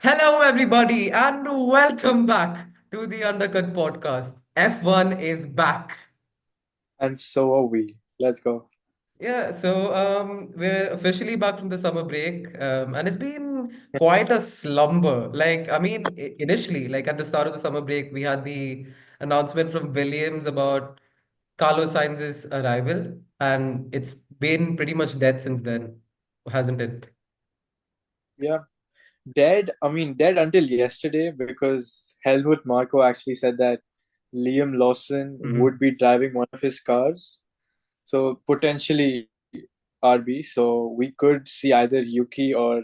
Hello, everybody, and welcome back to the Undercut podcast. F1 is back. And so are we. Let's go. We're officially back from the summer break, and it's been quite a slumber. Initially, like at the start of the summer break, we had the announcement from Williams about Carlos Sainz's arrival, and it's been pretty much dead since then, hasn't it? Yeah. Dead until yesterday because Helmut Marko actually said that Liam Lawson would Mhm. be driving one of his cars. So potentially RB. So we could see either Yuki or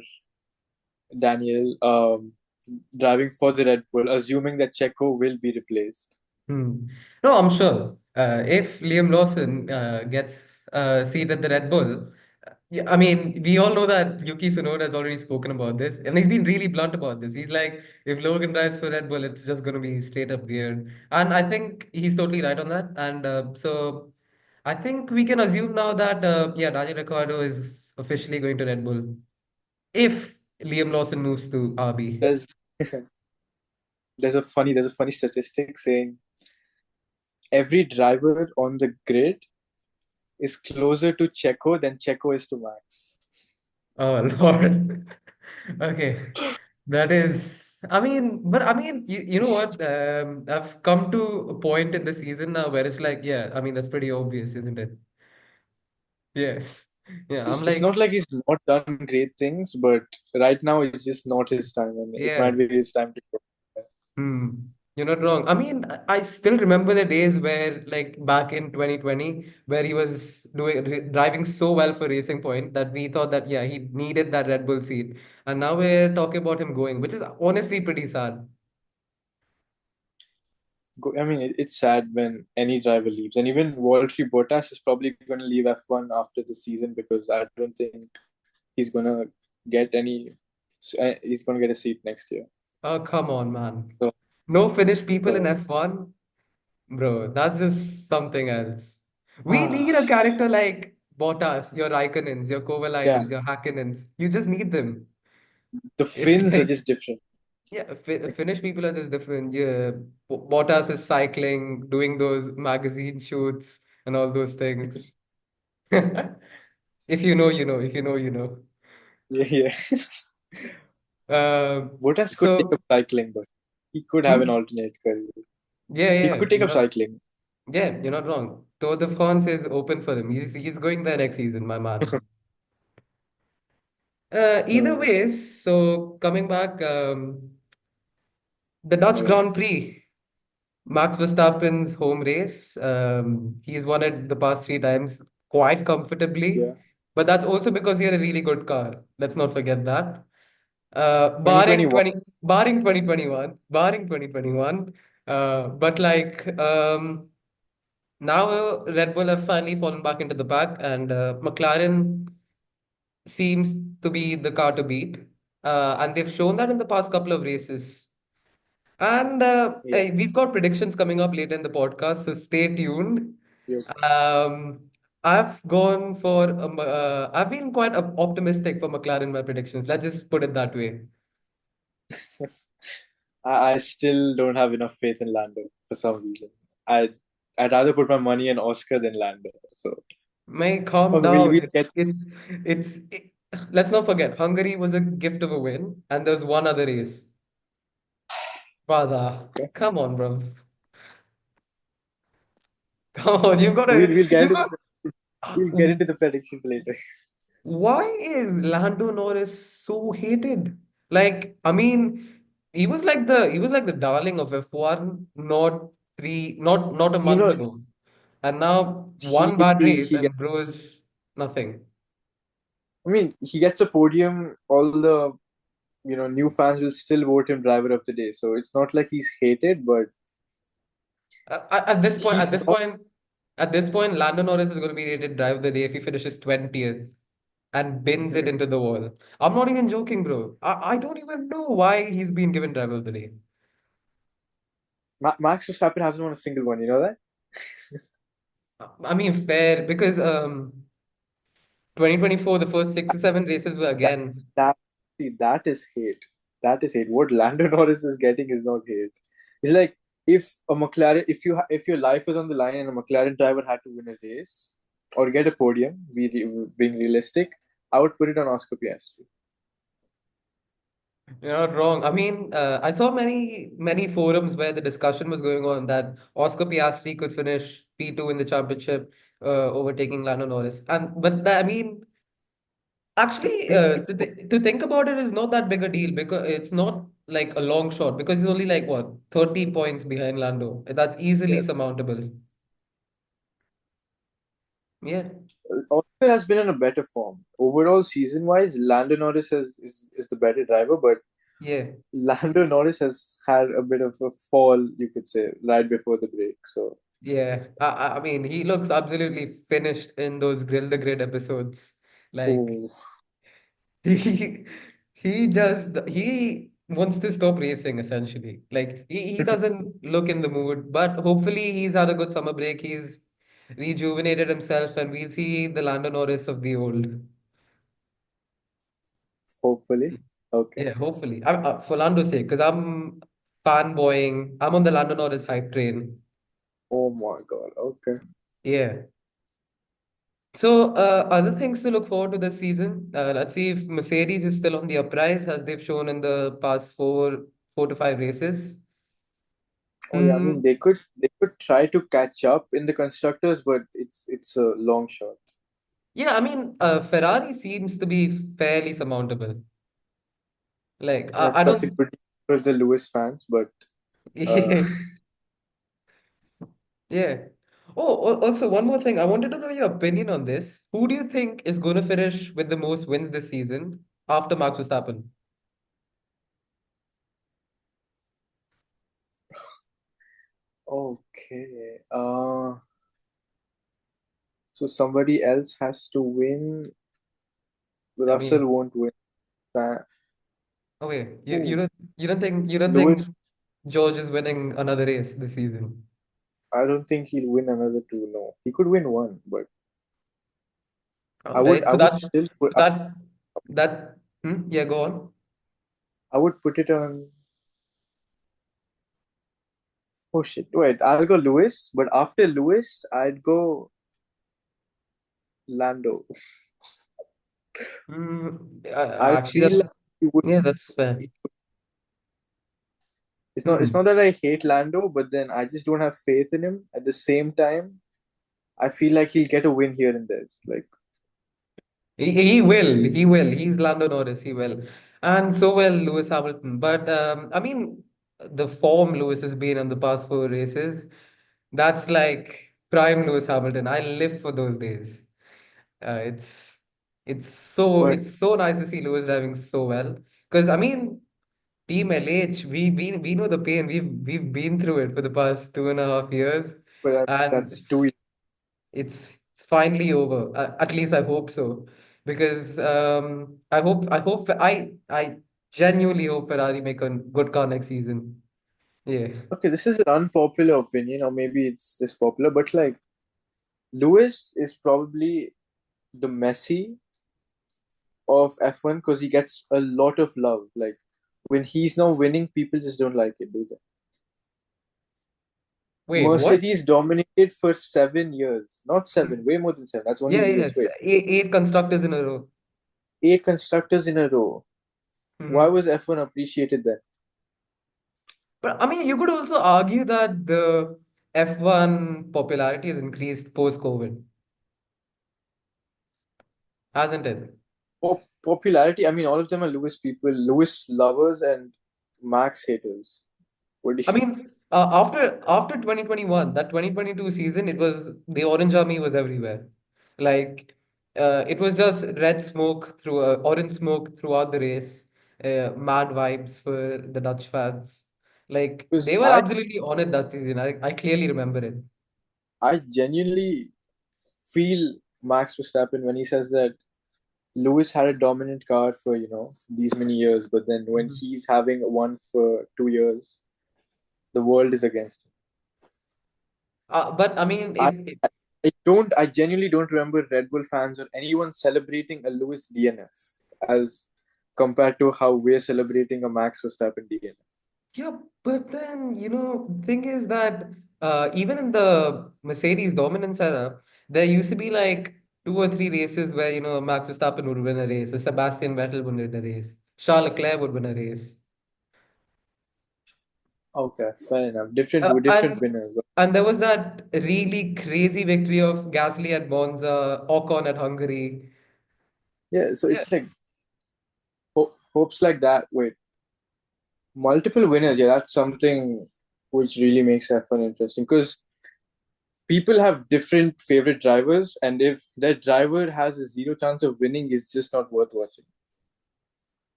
Daniel driving for the Red Bull, assuming that Checo will be replaced. Hmm. No, I'm sure. If Liam Lawson gets a seat at the Red Bull, yeah, I mean, we all know that Yuki Tsunoda has already spoken about this, and he's been really blunt about this. He's like, if Logan drives for Red Bull, it's just going to be straight up weird. And I think he's totally right on that. And I think we can assume now that, yeah, Daniel Ricciardo is officially going to Red Bull if Liam Lawson moves to RB. There's there's a funny statistic saying every driver on the grid is closer to Checo than Checo is to Max. Oh Lord. Okay. That is, you know what? I've come to a point in the season now where it's like, yeah, I mean, that's pretty obvious, isn't it? Yes. Yeah, I'm It's like, not like he's not done great things, but right now it's just not his time, and it yeah, might be his time to go. hmm. You're not wrong. I mean, I still remember the days where, like, back in 2020, where he was driving so well for Racing Point that we thought that, yeah, he needed that Red Bull seat. And now we're talking about him going, which is honestly pretty sad. It's sad when any driver leaves, and even Valtteri Bottas is probably going to leave F1 after the season because I don't think he's going to get any. He's going to get a seat next year. Oh, come on, man. So, No Finnish people in so F1? Bro, that's just something else. We need ah, a character like Bottas, your Raikkonens, your yeah, Kovalainens, your Häkkinens. You just need them. the It's Finns are like, just different. yeah, Finnish people are just different. Yeah, Bottas is cycling, doing those magazine shoots and all those things. If you know, you know. If you know, you know. Yeah, yeah. Bottas could take up So, cycling, but he could have an hmm? alternate career. Yeah, He yeah. could take up cycling. Yeah, you're not wrong. Tour de France is open for him. He's going there next season, my man. Either Uh, ways, so coming back, the Dutch yeah, Grand Prix, Max Verstappen's home race. He's won it the past three times quite comfortably, yeah. but that's also because he had a really good car. Let's not forget that. Barring 2021. 2021. But now Red Bull have finally fallen back into the pack, and McLaren seems to be the car to beat. And they've shown that in the past couple of races. And Yeah, we've got predictions coming up later in the podcast, so stay tuned. yeah. Um, I've been quite optimistic for McLaren in my predictions. Let's just put it that way. I still don't have enough faith in Lando for some reason. I I'd rather put my money on Oscar than Lando. So May calm okay, we'll down. we'll get Let's not forget, Hungary was a gift of a win, and there's one other race. Father, okay. come on, bro. Come on, We'll you've got. we'll get into the predictions later. Why is Lando Norris so hated? Like, I mean, he was like the darling of F1 not a You month know, ago. And now he one bad race he gets, and bro is nothing. he gets a podium. All the new fans will still vote him driver of the day. So it's not like he's hated, but At this point, he's not. at this point, Lando Norris is going to be rated driver of the day if he finishes 20th and bins it into the wall. I'm not even joking, bro. I don't even know why he's been given driver of the day. Max Verstappen hasn't won a single one. You know that? I mean, fair because 2024, the first 6 or 7 races were That again. that see that is hate. That is hate. What Lando Norris is getting is not hate. It's like if a McLaren, if your life was on the line and a McLaren driver had to win a race or get a podium, being realistic, I would put it on Oscar Piastri. You're not wrong. I mean, I saw many forums where the discussion was going on that Oscar Piastri could finish P2 in the championship, overtaking Lando Norris. And I mean, actually, He, to think about it is not that big a deal because it's not like a long shot because he's only like what 30 points behind Lando. That's easily yeah, surmountable. Yeah, Oscar has been in a better form overall season wise. Lando Norris is the better driver, but yeah, Lando Norris has had a bit of a fall, you could say, right before the break. So, yeah. I mean, he looks absolutely finished in those Grill the Grid episodes. Like oh, he he wants to stop racing essentially. Like he doesn't look in the mood, but hopefully he's had a good summer break. He's rejuvenated himself, and we'll see the Lando Norris of the old. hopefully, okay. Yeah, hopefully. For Lando's sake, because I'm fanboying. I'm on the Lando Norris hype train. Oh my God, okay. Yeah. So, other things to look forward to this season. Let's see if Mercedes is still on the uprise as they've shown in the past four to five races. Oh yeah, I mean Hmm. they could try to catch up in the constructors, but it's a long shot. Yeah, I mean, Ferrari seems to be fairly surmountable. Like, I That's a don't. good for the Lewis fans, but uh, Yeah. Oh, also one more thing. I wanted to know your opinion on this. Who do you think is going to finish with the most wins this season after Max Verstappen? okay. So somebody else has to win. I mean, Russell won't win. That. oh wait, Ooh, you don't Lewis. think George is winning another race this season? I don't think he'll win another two. No, he could win one, but All I would right. I would still put So that yeah, go on. I would put it on. Oh shit! Wait, I'll go Lewis, but after Lewis, I'd go Lando. I Actually, feel like he would. yeah, that's fair. It's Hmm. not that I hate Lando, but then I just don't have faith in him. At the same time, I feel like he'll get a win here and there. Like, He will. He will. He's Lando Norris. He will. And so will Lewis Hamilton. But I mean, the form Lewis has been in the past four races, that's like prime Lewis Hamilton. I live for those days. It's but it's so nice to see Lewis driving so well. Because I mean, Team LH, we know the pain. We've been through it for the past 2.5 years, and that's too. it's finally over. At least I hope so, because I genuinely hope Ferrari make a good car next season. Yeah. Okay, this is an unpopular opinion, or maybe it's just popular, but like Lewis is probably the Messi of F1 because he gets a lot of love. Like when he's now winning, people just don't like it, do they? Wait, what? Mercedes dominated for 7 years. Not seven, way more than seven. That's only Yeah, Lewis. yes, Wait, eight constructors in a row. eight constructors in a row. Why Mhm. was F1 appreciated then? But I mean, you could also argue that the F1 popularity has increased post-COVID, hasn't it? Popularity, I mean, all of them are Lewis people, Lewis lovers and Max haters. What do I you, mean, after 2021, that 2022 season, it was the Orange Army was everywhere. Like, it was just red smoke through orange smoke throughout the race. Mad vibes for the Dutch fans. Like, because they were absolutely on it that season. I clearly remember it. I genuinely feel Max Verstappen when he says that Lewis had a dominant car for, these many years, but then when Mhm. he's having one for 2 years, the world is against him. But I mean, I, I genuinely don't remember Red Bull fans or anyone celebrating a Lewis DNF as compared to how we're celebrating a Max Verstappen DNA. Yeah, but then, thing is that even in the Mercedes dominance era, there used to be like two or three races where, Max Verstappen would win a race, or Sebastian Vettel would win a race, Charles Leclerc would win a race. Okay, fair enough. Different And winners. there was that really crazy victory of Gasly at Monza, Ocon at Hungary. Yeah, so Yeah, it's like hopes like that. Wait, multiple winners. Yeah, that's something which really makes F1 interesting because people have different favorite drivers, and if that driver has a zero chance of winning, it's just not worth watching.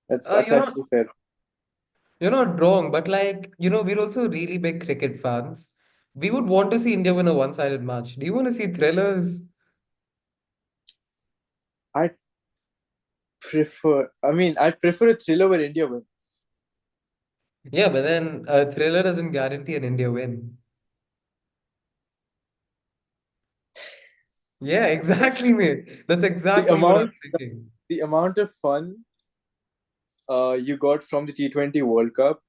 That's you're not actually fair. you're not wrong, but like, we're also really big cricket fans. We would want to see India win a one-sided match. Do you want to see thrillers? I I prefer a thriller where India wins. Yeah, but then a thriller doesn't guarantee an India win. Yeah, exactly, mate. That's The exactly what I'm amount, thinking. the amount of fun you got from the T20 World Cup,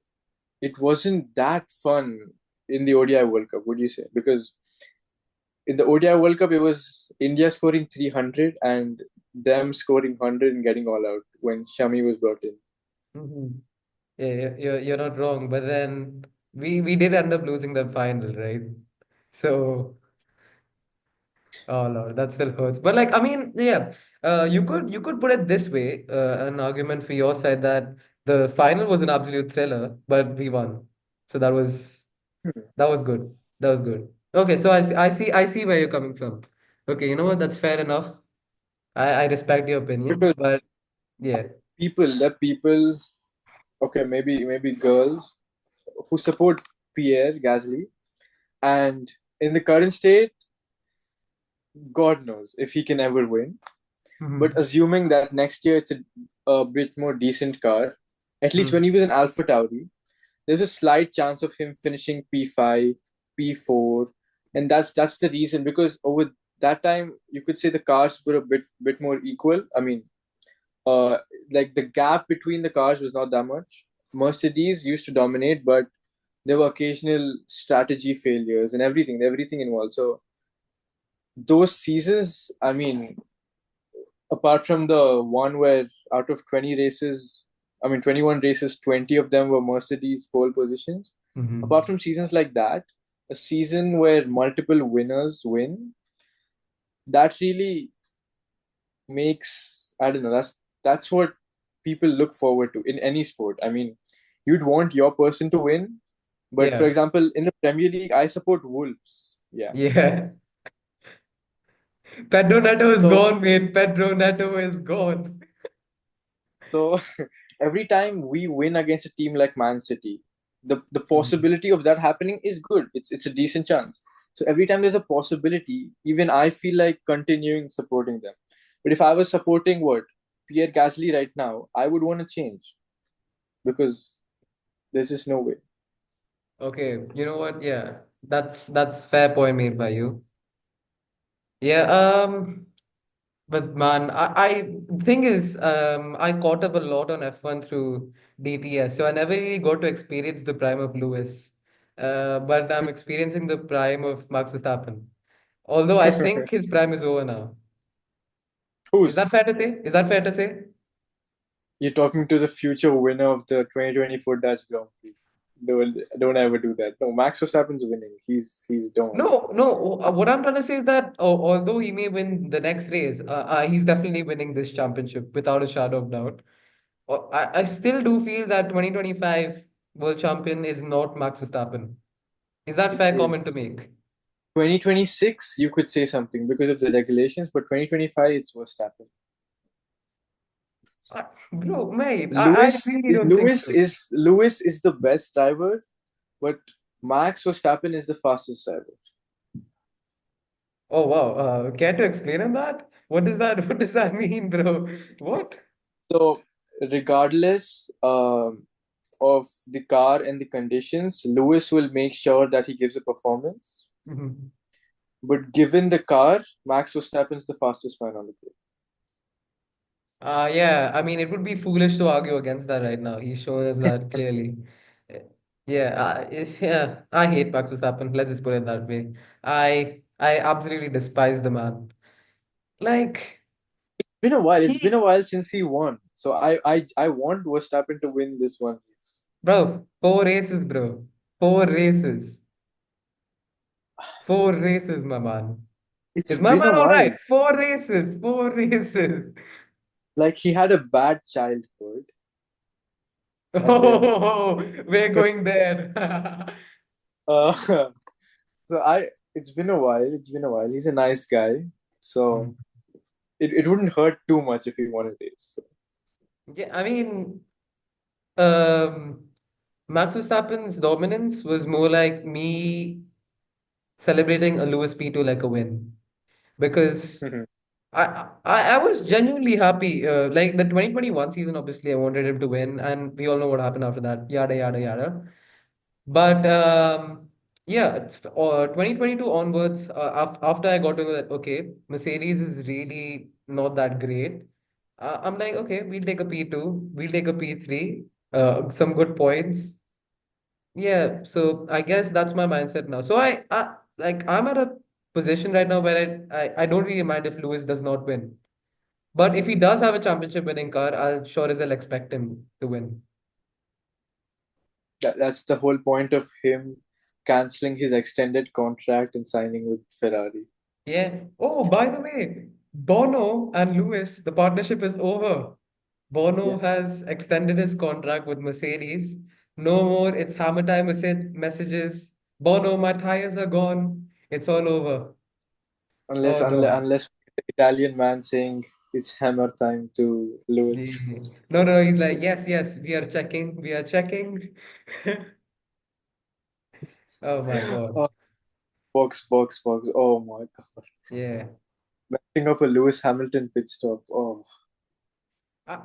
it wasn't that fun in the ODI World Cup, would you say? Because in the ODI World Cup, it was India scoring 300 and them scoring 100 and getting all out when Shami was brought in. Hmm. Yeah, you're not wrong. But then we did end up losing the final, right? So, oh no, that still hurts. But like, I mean, yeah, you could put it this way, an argument for your side that the final was an absolute thriller, but we won. So that was good. That was good. Okay, so I see where you're coming from. Okay, you know what? That's fair enough. I respect your opinion, Because but yeah. people, okay, maybe girls who support Pierre Gasly, and in the current state, God knows if he can ever win. But Mhm. assuming that next year it's a bit more decent car, at least when Mhm. he was in Alpha Tauri, there's a slight chance of him finishing P5, P4, and that's the reason because over that time you could say the cars were a bit more equal. I mean, uh, like the gap between the cars was not that much. Mercedes used to dominate, but there were occasional strategy failures and everything involved. So those seasons, I mean, apart from the one where out of 20 races, 21 races, 20 of them were Mercedes pole positions. Apart Mhm. from seasons like that, a season where multiple winners win, that really makes, I don't know, that's what people look forward to in any sport. I mean, you'd want your person to win, but for Yeah. example, in the Premier League, I support Wolves. Yeah. Yeah. Pedro Neto is So gone, mate. Pedro Neto is gone. So every time we win against a team like Man City, the Mhm. possibility of that happening is good. It's a decent chance. So every time there's a possibility, even I feel like continuing supporting them. But if I was supporting what Pierre Gasly right now, I would want to change because there's just no way. Okay, you know what? Yeah, that's fair point made by you. Yeah, but man, I thing is, I caught up a lot on F1 through DTS, so I never really got to experience the prime of Lewis. But I'm experiencing the prime of Max Verstappen. Although I think his prime is over now. Is that Who's fair to say? Is that fair to say? you're talking to the future winner of the 2024 Dutch Grand Prix? Don't ever do that. No, Max Verstappen's winning. He's don't worry. No, no. What I'm trying to say is that although he may win the next race, he's definitely winning this championship without a shadow of doubt. I still do feel that 2025 world champion is not Max Verstappen. Is that It fair comment to is. make? 2026, you could say something because of the regulations, but 2025, it's Verstappen. Bro, mate, I really don't think so. Lewis is the best driver, but Max Verstappen is the fastest driver. Oh wow. Care to explain on that? What does that what does that mean, bro? What? So regardless of the car and the conditions, Lewis will make sure that he gives a performance. Mhm. But given the car, Max Verstappen's the fastest man on the grid. Yeah, I mean, it would be foolish to argue against that right now. He's shown us that clearly. Uh, Yeah, yeah, I hate Max Verstappen. Let's just put it that way. I absolutely despise the man. Like Been a while. It's been a he, while since he won. So I want Verstappen to win this one race. bro, 4 races, bro, 4 races, 4 races, my man. It's Is my been a man all while. right? 4 races, 4 races. Like he had a bad childhood, and then Oh, we're going there. uh, so I. It's been a while. It's been a while. He's a nice guy. So it wouldn't hurt too much if he won a race. Yeah, I mean, um, Max Verstappen's dominance was more like me celebrating a Lewis P2 like a win because So. I was genuinely happy. Like the 2021 season, obviously, I wanted him to win, and we all know what happened after that. Yada yada yada. But yeah, 2022 onwards, after I got to know that okay, Mercedes is really not that great. I'm like, okay, we'll take a P2, we'll take a P3, some good points. Yeah, so I guess that's my mindset now. So I like I'm at a position right now where I don't really mind if Lewis does not win. But if he does have a championship winning car, I'll sure as I'll expect him to win. That's the whole point of him canceling his extended contract and signing with Ferrari. Yeah. Oh, by the way, Bono and Lewis, the partnership is over. Bono Yeah, has extended his contract with Mercedes. No more, it's hammer time messages. Bono, my tires are gone. It's all over. unless Oh unless, no. unless the Italian man saying it's hammer time to Lewis. Yeah. No, no, he's like, yes, yes, we are checking. We are checking. Oh my God. Oh, box. Oh my god, Yeah. messing up a Lewis Hamilton pit stop. Oh, I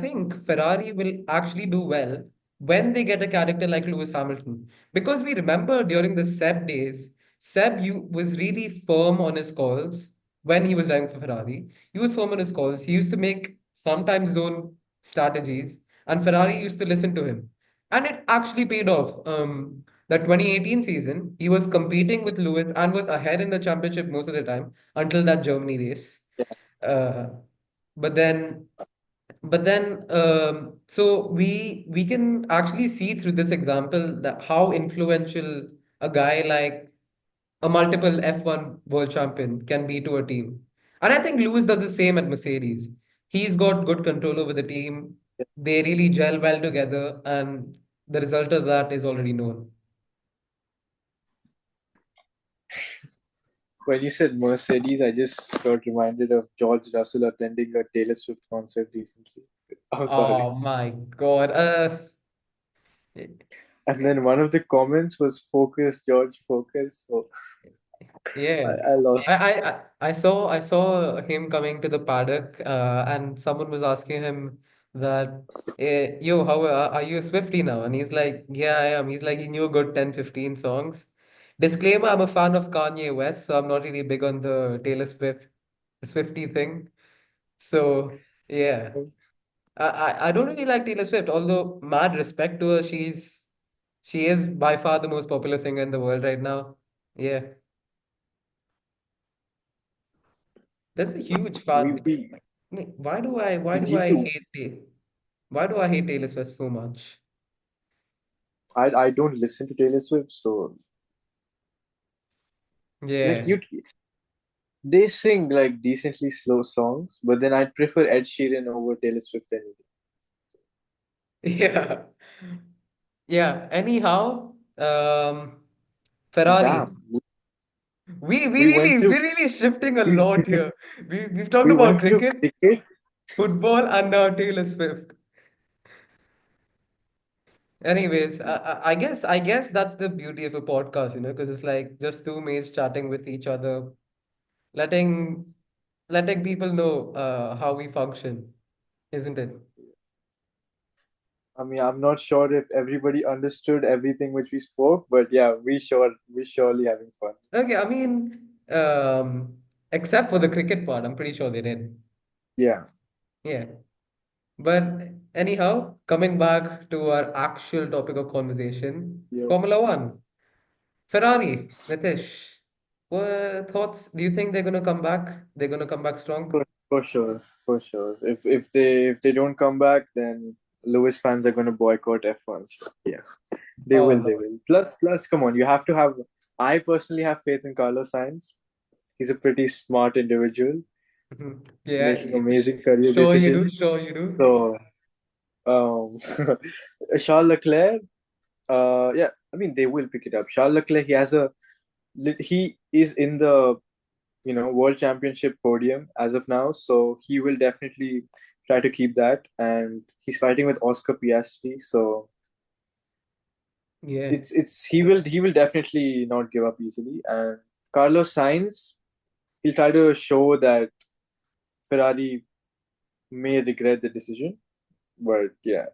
think Ferrari will actually do well when they get a character like Lewis Hamilton. Because we remember during the Seb days, was really firm on his calls when he was driving for Ferrari. He was firm on his calls. He used to make sometimes his own strategies, and Ferrari used to listen to him. And it actually paid off. The 2018 season, he was competing with Lewis and was ahead in the championship most of the time until that Germany race. yeah. Uh, but then so we can actually see through this example that how influential a guy like a multiple F1 world champion can be to a team. And I think Lewis does the same at Mercedes. He's got good control over the team. They really gel well together, and the result of that is already known. When you said Mercedes, I just got reminded of George Russell attending a Taylor Swift concert recently. I'm sorry. Oh my God. And then one of the comments was "Focus, George, focus." So Yeah. I lost. I saw him coming to the paddock, and someone was asking him that, yo, how are you a Swiftie now? And he's like, yeah, I am. He's like, he knew a good 10, 15 songs. Disclaimer, I'm a fan of Kanye West, so I'm not really big on the Taylor Swift Swiftie thing. So yeah. I don't really like Taylor Swift, although mad respect to her, she is by far the most popular singer in the world right now. Yeah. That's a huge We fan. we Why we do used I to. hate why do I hate Taylor Swift so much? I don't listen to Taylor Swift, so like Yeah. you, they sing like decently slow songs, but then I'd prefer Ed Sheeran over Taylor Swift any day. Yeah. Yeah. Anyhow, Ferrari. Damn, we went through We're really shifting a we, lot here. We've talked we about went through cricket, cricket. football, and now Taylor Swift. Anyways, I guess that's the beauty of a podcast, because it's like just two mates chatting with each other, letting letting people know how we function, isn't it? I mean, I'm not sure if everybody understood everything which we spoke, but yeah, we surely having fun. Okay, I mean, except for the cricket part, I'm pretty sure they did. Yeah. Yeah. But anyhow, coming back to our actual topic of conversation, Yeah. Formula One, Ferrari, Nitish. What thoughts? Do you think they're gonna come back? They're gonna come back strong? For sure, for sure. If they don't come back, then Lewis fans are going to boycott F1. So, yeah, they Oh will. They Lord. will. Plus, come on, you have to have. I personally have faith in Carlos Sainz. He's a pretty smart individual, Mhm. Yeah, making amazing career sure you do, decisions. sure you do. So, um, Charles Leclerc. Yeah, I mean they will pick it up. Charles Leclerc. He is in the world championship podium as of now, so he will definitely try to keep that, and he's fighting with Oscar Piastri, so Yeah, he will definitely not give up easily. And Carlos Sainz, he'll try to show that Ferrari may regret the decision, but yeah,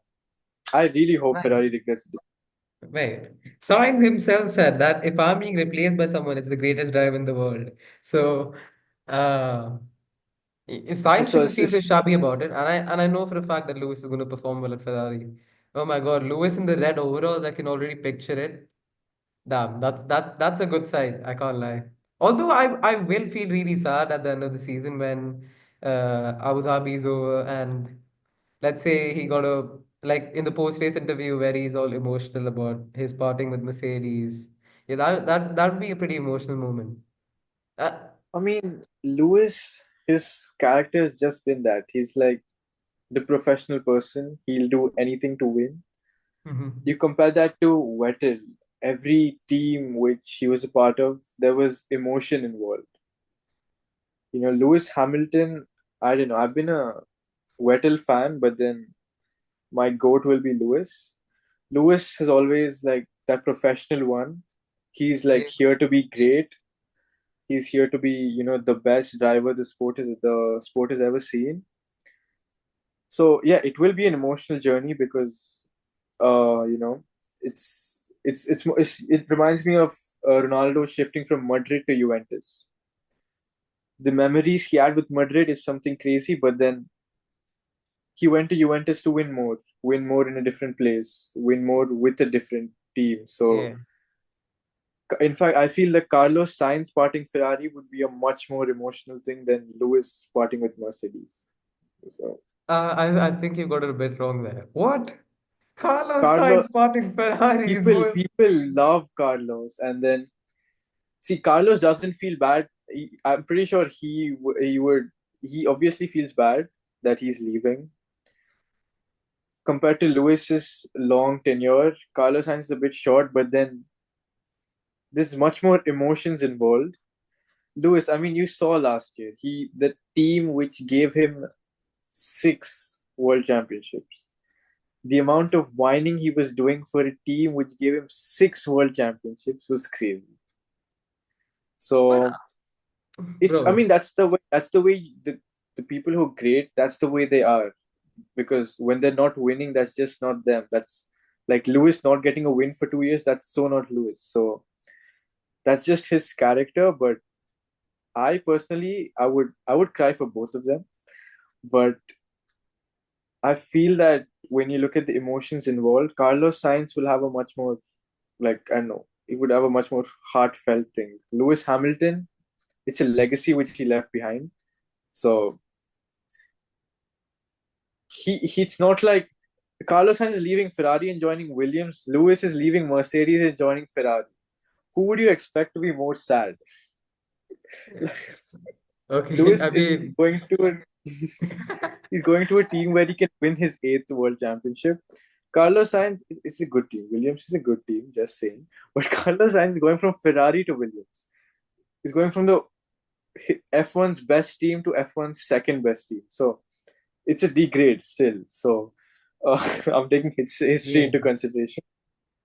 I really hope right. Ferrari regrets this. Right. Sainz himself said that if I'm being replaced by someone, it's the greatest drive in the world. So, uh, Sainz So shouldn't feel so shabby about it. And I know for a fact that Lewis is going to perform well at Ferrari. Oh my God, Lewis in the red overalls, I can already picture it. Damn, that's a good sign. I can't lie. Although I will feel really sad at the end of the season when Abu Dhabi is over and let's say he got a like in the post race interview where he's all emotional about his parting with Mercedes. Yeah, that would be a pretty emotional moment. Uh, I mean, Lewis, his character has just been that he's like the professional person. He'll do anything to win. You mhm. compare that to Vettel. Every team which he was a part of, there was emotion involved. Lewis Hamilton, I don't know. I've been a Vettel fan, but then my goat will be Lewis. Lewis is always like that professional one. He's like Yeah. here to be great. He's here to be the best driver the sport has ever seen. So yeah, it will be an emotional journey because it reminds me of Ronaldo shifting from Madrid to Juventus. The memories he had with Madrid is something crazy, but then he went to Juventus to win more in a different place, win more with a different team. So Yeah. in fact, I feel that Carlos Sainz parting Ferrari would be a much more emotional thing than Lewis parting with Mercedes. So I think you got it a bit wrong there. What? Carlos Carlos, Sainz parting Ferrari is people going. people love Carlos, and then see, Carlos doesn't feel bad. I'm pretty sure he would. He obviously feels bad that he's leaving. Compared to Lewis's long tenure, Carlos Sainz is a bit short, but then there's much more emotions involved. Lewis, I mean, you saw last year, the team which gave him 6 world championships. The amount of whining he was doing for a team which gave him 6 world championships was crazy. But So I bro, mean, that's the way the people who are great, that's the way they are. Because when they're not winning, that's just not them. That's like Lewis not getting a win for 2 years, that's so not Lewis. So that's just his character. But I personally, I would cry for both of them. But I feel that when you look at the emotions involved, Carlos Sainz will have a much more, like, I don't know, he would have a much more heartfelt thing. Lewis Hamilton, it's a legacy which he left behind. So it's not like Carlos Sainz is leaving Ferrari and joining Williams. Lewis is leaving Mercedes is joining Ferrari. Who would you expect to be more sad? okay, Lewis I is mean, going to a he's going to a team where he can win his 8th world championship. Carlos Sainz is a good team. Williams is a good team, just saying. But Carlos Sainz is going from Ferrari to Williams. He's going from the F1's best team to F1's second best team. So it's a degrade still. So I'm taking history yeah, into consideration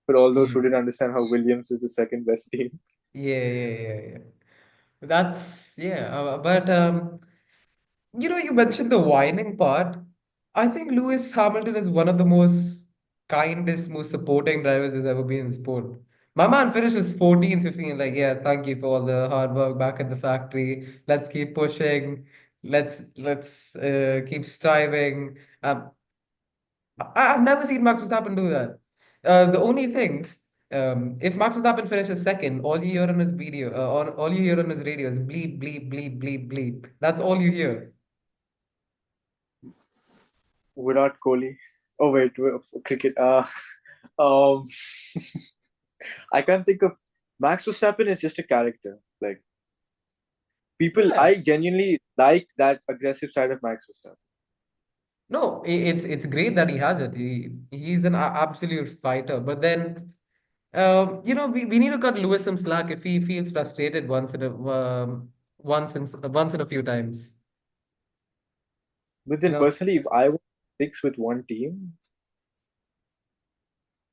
for all those yeah, who didn't understand how Williams is the second best team. yeah. That's yeah, but you mentioned the whining part. I think Lewis Hamilton is one of the most kindest, most supporting drivers there's ever been in sport. My man finishes 14, 15, like, yeah, thank you for all the hard work back at the factory. Let's keep pushing. Let's keep striving. I've never seen Max Verstappen do that. The only things, if Max Verstappen finishes second, all you hear on his video, on all you hear on his radio is bleep, bleep, bleep, bleep, bleep. That's all you hear. Virat Kohli. Oh wait, for cricket. Um, I can't think of. Max Verstappen is just a character. Like people, Yeah. I genuinely like that aggressive side of Max Verstappen. No, it's great that he has it. He's an absolute fighter. But then, we need to cut Lewis some slack if he feels frustrated once in a few times. But You then know. personally, if I was six with one team,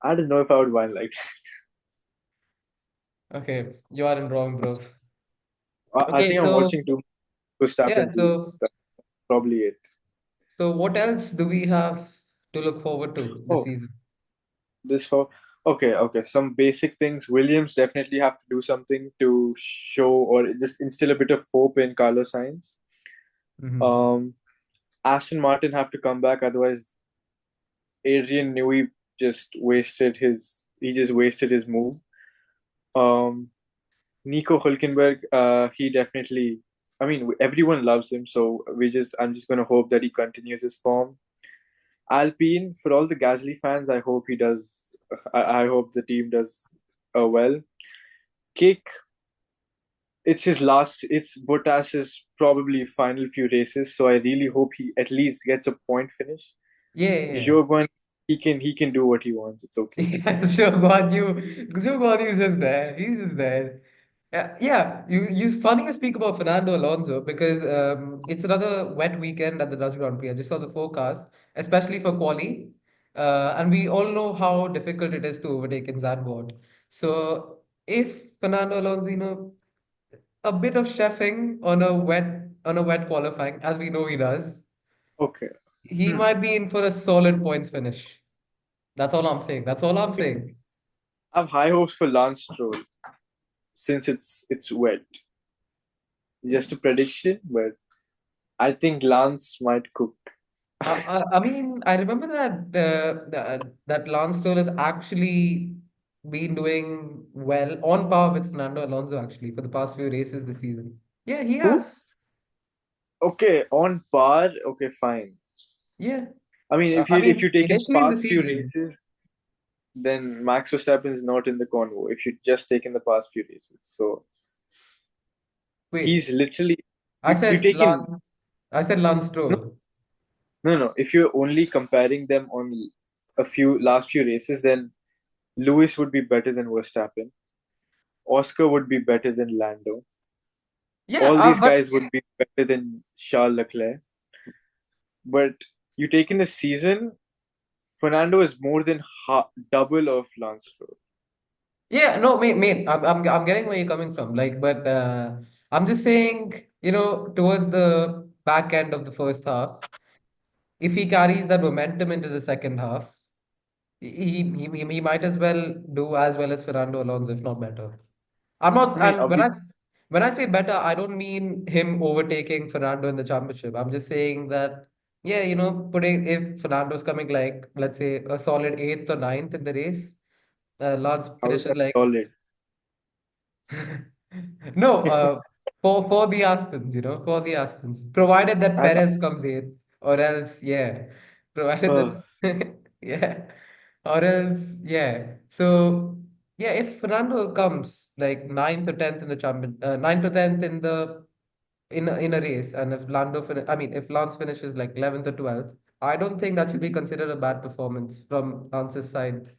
I don't know if I would win like Okay, you aren't wrong, bro. that. I Okay, think I'm so watching too much yeah, Verstappen so reels. That's probably it. so what else do we have to look forward to this Oh, season? this for okay. Some basic things. Williams definitely have to do something to show or just instill a bit of hope in Carlos Sainz. Hmm. Um, Aston Martin have to come back, otherwise Adrian Newey just wasted his move. Um, Nico Hülkenberg, he definitely. I mean, everyone loves him, so I'm just gonna hope that he continues his form. Alpine, for all the Gasly fans, I hope he does. I hope the team does well. Kick, it's his last. It's Bottas's probably final few races, so I really hope he at least gets a point finish. Yeah, yeah, yeah. Joe, he can do what he wants. It's okay. Yeah, sure, God, sure, God, he's just there. He's just there. Yeah. You funny you speak about Fernando Alonso because it's another wet weekend at the Dutch Grand Prix. I just saw the forecast, especially for quali, and we all know how difficult it is to overtake in Zandvoort. So if Fernando Alonso, a bit of chefing on a wet qualifying, as we know he does, Okay. he Hmm. might be in for a solid points finish. That's all I'm saying. That's all I'm saying. I have high hopes for Lance Stroll since it's wet. Just a prediction, but I think Lance might cook. I mean, I remember that Lance Stroll has actually been doing well on par with Fernando Alonso actually for the past few races this season. Yeah, he Who? has. Okay, on par. Okay, fine. Yeah. I mean, I if mean, you take in initially in the past few season. races, then Max Verstappen is not in the convo. If you just take in the past few races, so he's Wait, literally I you said take in Lance. I said Lance no Stroll. no. If you're only comparing them on a few last few races, then Lewis would be better than Verstappen. Oscar would be better than Lando. Yeah, All these but guys would be better than Charles Leclerc. But you take in the season, Fernando is more than double of Lance Stroll. yeah, no, mate, I'm getting where you're coming from. Like, but I'm just saying, towards the back end of the first half, if he carries that momentum into the second half, he might as well as Fernando Alonso, if not better. I'm I not, mean, and obviously, when I say better, I don't mean him overtaking Fernando in the championship. I'm just saying that, yeah, putting if Fernando's coming like, let's say, a solid eighth or ninth in the race, Lance how is finishes that like solid? no, for the Astons, for the Astons, provided that I, Perez comes in, or else, yeah, provided uh, that, yeah, or else, yeah. So, yeah, if Fernando comes like ninth or tenth in a race, and if if Lance finishes like 11th or 12th, I don't think that should be considered a bad performance from Lance's side.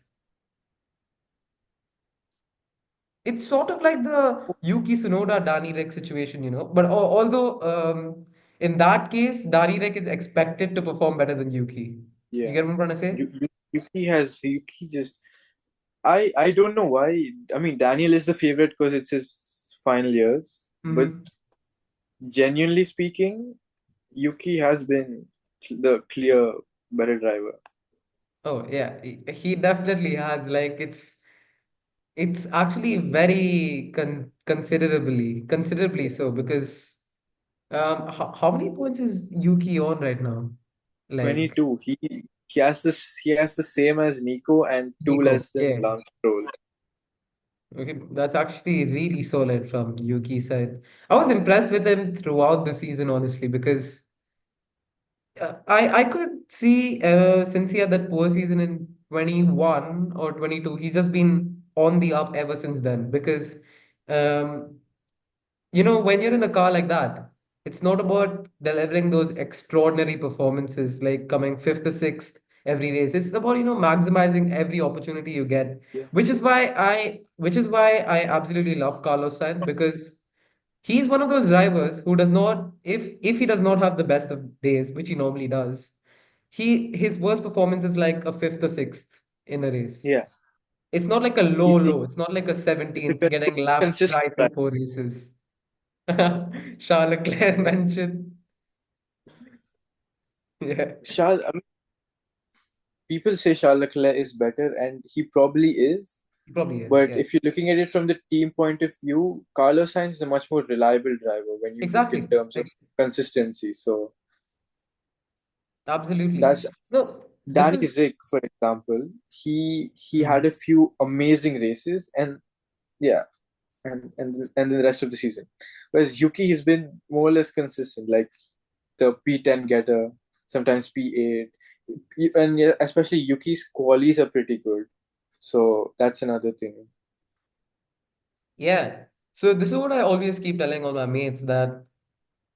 It's sort of like the Yuki Tsunoda Dani Rek situation, But although in that case, Dani Rek is expected to perform better than Yuki. You yeah. get what I'm trying to say? Yuki just I don't know why. I mean, Daniel is the favorite because it's his final years, but Hmm. genuinely speaking, Yuki has been the clear better driver. Oh yeah, he definitely has. Like it's actually very considerably so because How many points is Yuki on right now? Like 22. He has the same as Nico and two Nico, less than yeah. Lance Stroll. Okay, that's actually really solid from Yuki's side. I was impressed with him throughout the season, honestly, because I could see since he had that poor season in 21 or 22, he's just been on the up ever since then. Because um, when you're in a car like that, it's not about delivering those extraordinary performances like coming fifth or sixth every race. It's about, maximizing every opportunity you get, Yeah. which is why I absolutely love Carlos Sainz because he's one of those drivers who does not, if he does not have the best of days, which he normally does, his worst performance is like a fifth or sixth in a race. Yeah. It's not like a low He's low. It's not like a it's 17th getting a lapped consistent thrice in driver. 4 races. Charles Leclerc mentioned. Yeah, I mean, people say Charles Leclerc is better, and he probably is. he probably is. But Yeah, if you're looking at it from the team point of view, Carlos Sainz is a much more reliable driver when you look in exactly. terms of consistency. So Absolutely. that's No, this Danny is. Rick, for example. He had Hmm. a few amazing races, and yeah, and then the rest of the season. Whereas Yuki has been more or less consistent, like the P10 getter, sometimes P8, and yeah, especially Yuki's qualies are pretty good. So that's another thing. Yeah. So this is what I always keep telling all my mates that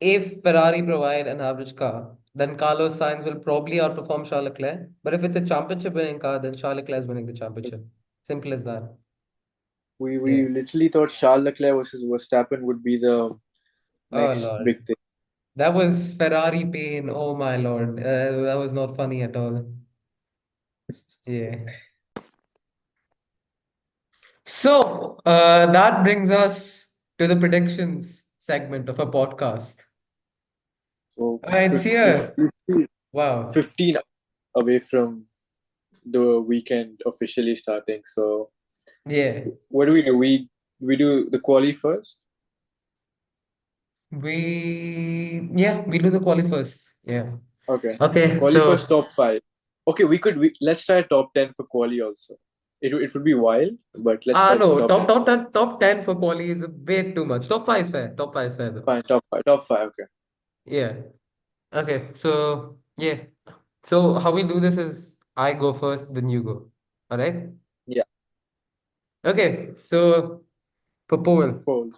if Ferrari provide an average car, then Carlos Sainz will probably outperform Charles Leclerc. But if it's a championship winning car, then Charles Leclerc is winning the championship. Simple as that. We Yeah. literally thought Charles Leclerc versus Verstappen would be the Oh next Lord. big thing. That was Ferrari pain. Oh my Lord. That was not funny at all. Yeah. So that brings us to the predictions segment of a podcast. So It's here. 50, Wow. 15 away from the weekend officially starting. So Yeah. what do? We do the quali first. We do the quali first. Yeah. Okay, Okay. quali first So top five. Okay, let's try top 10 for quali also. It would be wild, but let's try no, top 10. top 10 for quali is a bit too much. Top 5 is fair. Top 5 is fair though. Fine, top five, top five. Okay, Yeah. Okay. So yeah. So how we do this is I go first, then you go. All right. yeah, Okay. So for Paul, cool.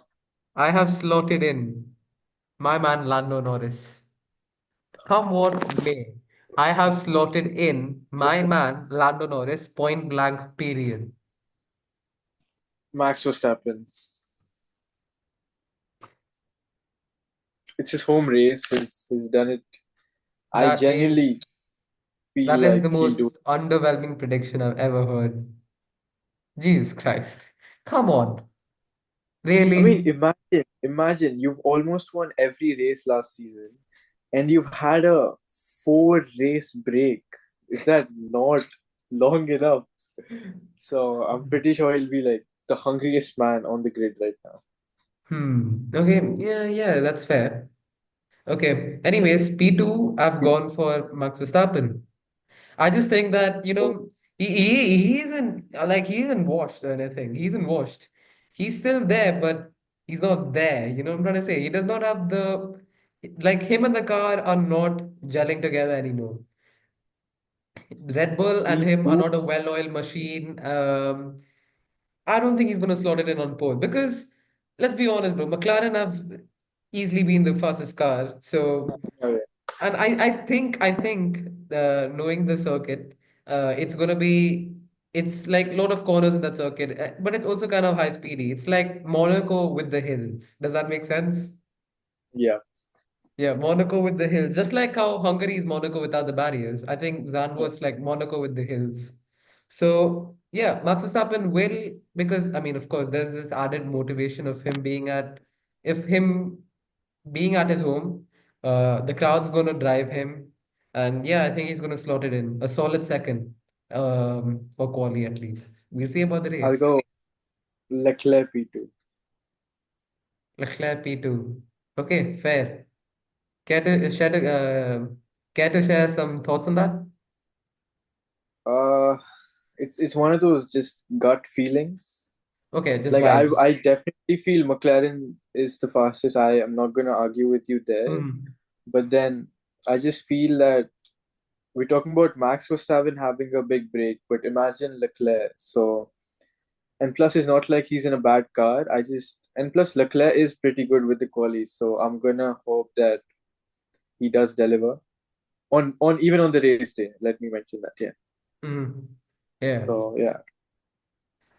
I have slotted in my man Lando Norris. Come what may, I have slotted in my man Lando Norris point blank period. Max Verstappen. It's his home race. He's done it. I That genuinely is feel that is like the he'll do. most underwhelming prediction I've ever heard. Jesus Christ. Come on. I mean, Really? imagine you've almost won every race last season, and you've had a 4 race break. Is that not long enough? So I'm pretty sure he'll be like the hungriest man on the grid right now. Hmm. Okay. Yeah, yeah, that's fair. Okay. Anyways, P2, I've gone for Max Verstappen. I just think that, So he isn't washed or anything. He isn't washed. He's still there, but he's not there. You know what I'm trying to say? He does not have like him and the car are not gelling together anymore. Red Bull and him are P2, not a well-oiled machine. I don't think he's going to slot it in on pole because let's be honest, bro, McLaren have easily been the fastest car. So okay, and I think knowing the circuit, it's gonna be it's like a lot of corners in that circuit, but it's also kind of high speedy. It's like Monaco with the hills. Does that make sense? yeah, Yeah, Monaco with the hills. Just like how Hungary is Monaco without the barriers. I think yeah. Zandvoort's like Monaco with the hills. So yeah, Max Verstappen will because I mean, of course, there's this added motivation of him being at his home. The crowd's gonna drive him, and yeah, I think he's gonna slot it in a solid second, for quali at least. We'll see about the I'll race. go Leclerc P2. Leclerc P2. Okay, fair. Care to share to, care to share some thoughts on that? Uh, it's one of those just gut feelings. Okay, just Like I vibes. I definitely feel McLaren is the fastest. I am not gonna argue with you there. Mm, But then I just feel that we're talking about Max Verstappen having a big break, but imagine Leclerc. So and plus it's not like he's in a bad car. And plus Leclerc is pretty good with the qualies, so I'm gonna hope that he does deliver on even on the race day. Let me mention that. Yeah. mm. Yeah. So yeah,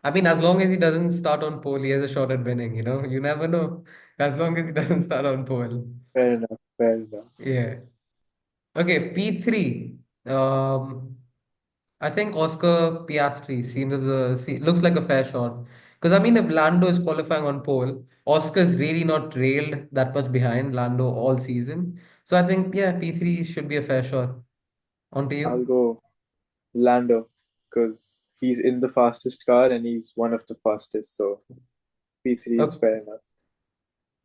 I mean, as long as he doesn't start on pole, he has a shot at winning, you know? You never know. As long as he doesn't start on pole. fair enough, fair enough. Yeah. Okay, P3. I think Oscar Piastri looks like a fair shot. Because I mean, if Lando is qualifying on pole, Oscar's really not trailed that much behind Lando all season. So I think, yeah, P3 should be a fair shot. On to I'll you. go Lando because he's in the fastest car and he's one of the fastest. So P3 is O- fair enough.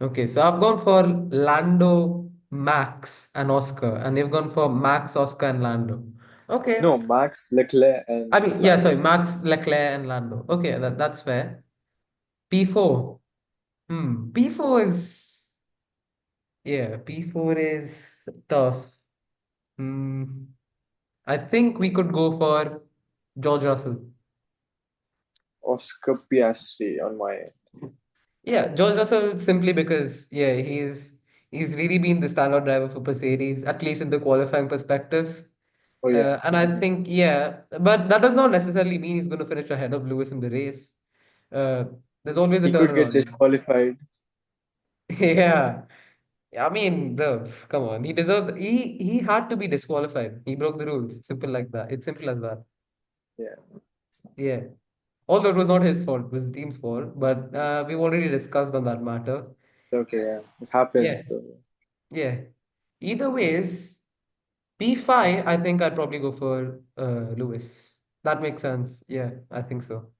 Okay, so I've gone for Lando, Max, and Oscar, and they've gone for Max, Oscar, and Lando. Okay. No, Max, Leclerc, I and mean, yeah, sorry, Lando. Max, Leclerc, and Lando. Okay, that's fair. P4. P4 is, yeah, P4 is tough. Hmm. I think we could go for George Russell. Oscar Piastri on my end. Yeah, George Russell simply because yeah, he's really been the standout driver for Mercedes, at least in the qualifying perspective. Oh yeah, And I think yeah, but that does not necessarily mean he's going to finish ahead of Lewis in the race. Uh, there's always a he could get turnaround. disqualified. Yeah, I mean, bro, come on, he deserved. He had to be disqualified. He broke the rules. It's simple like that. It's simple as that. Yeah, Yeah. Although it was not his fault, it was the team's fault. But we've already discussed on that matter. okay, yeah, it Yeah. happens though. Yeah. Either ways, P5, I think I'd probably go for Lewis. That makes sense. Yeah, I think so.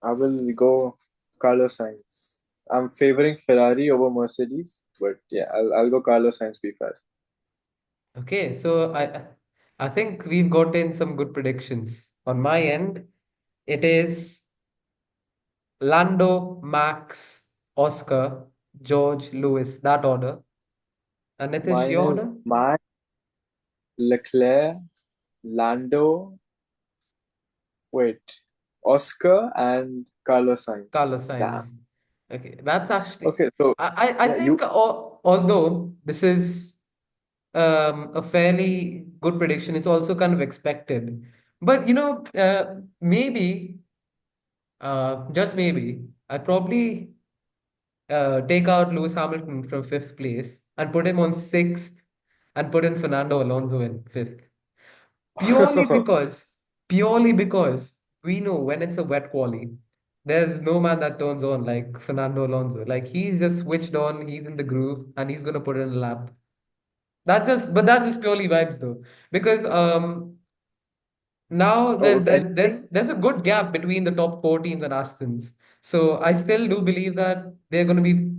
I will go Carlos Sainz. I'm favoring Ferrari over Mercedes, but yeah, I'll go Carlos Sainz P5. Okay, so I think we've gotten some good predictions. On my end, it is Lando, Max, Oscar, George, Lewis, that order. And Nitish, Mine your is order? Max, Leclerc, Lando, wait, Oscar and Carlos Sainz. Carlos Damn. Sainz. Okay, that's actually Okay, so I yeah, think you although this is a fairly good prediction, it's also kind of expected. But you know, maybe just maybe I'd probably take out Lewis Hamilton from fifth place and put him on sixth and put in Fernando Alonso in fifth. Purely because, purely because we know when it's a wet quali, there's no man that turns on like Fernando Alonso. Like he's just switched on, he's in the groove, and he's gonna put in a lap. But that's just purely vibes though. Because now oh, there's if there's there's anything, there's a good gap between the top four teams and Aston's. So I still do believe that they're gonna be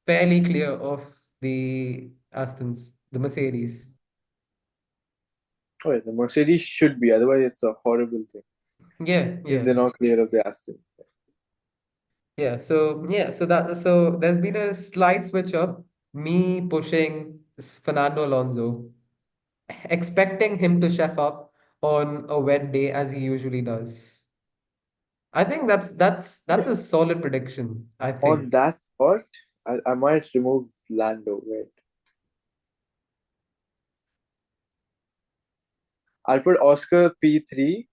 fairly clear of the Aston's, the Mercedes. oh yeah, the Mercedes should be, otherwise it's a horrible thing Yeah, if yeah. they're not clear of the Aston. So there's been a slight switch up. Me pushing Fernando Alonso, expecting him to chef up on a wet day as he usually does. I think that's Yeah. a solid prediction, I On think. that part, I might remove Lando. Wait, I'll put Oscar P3.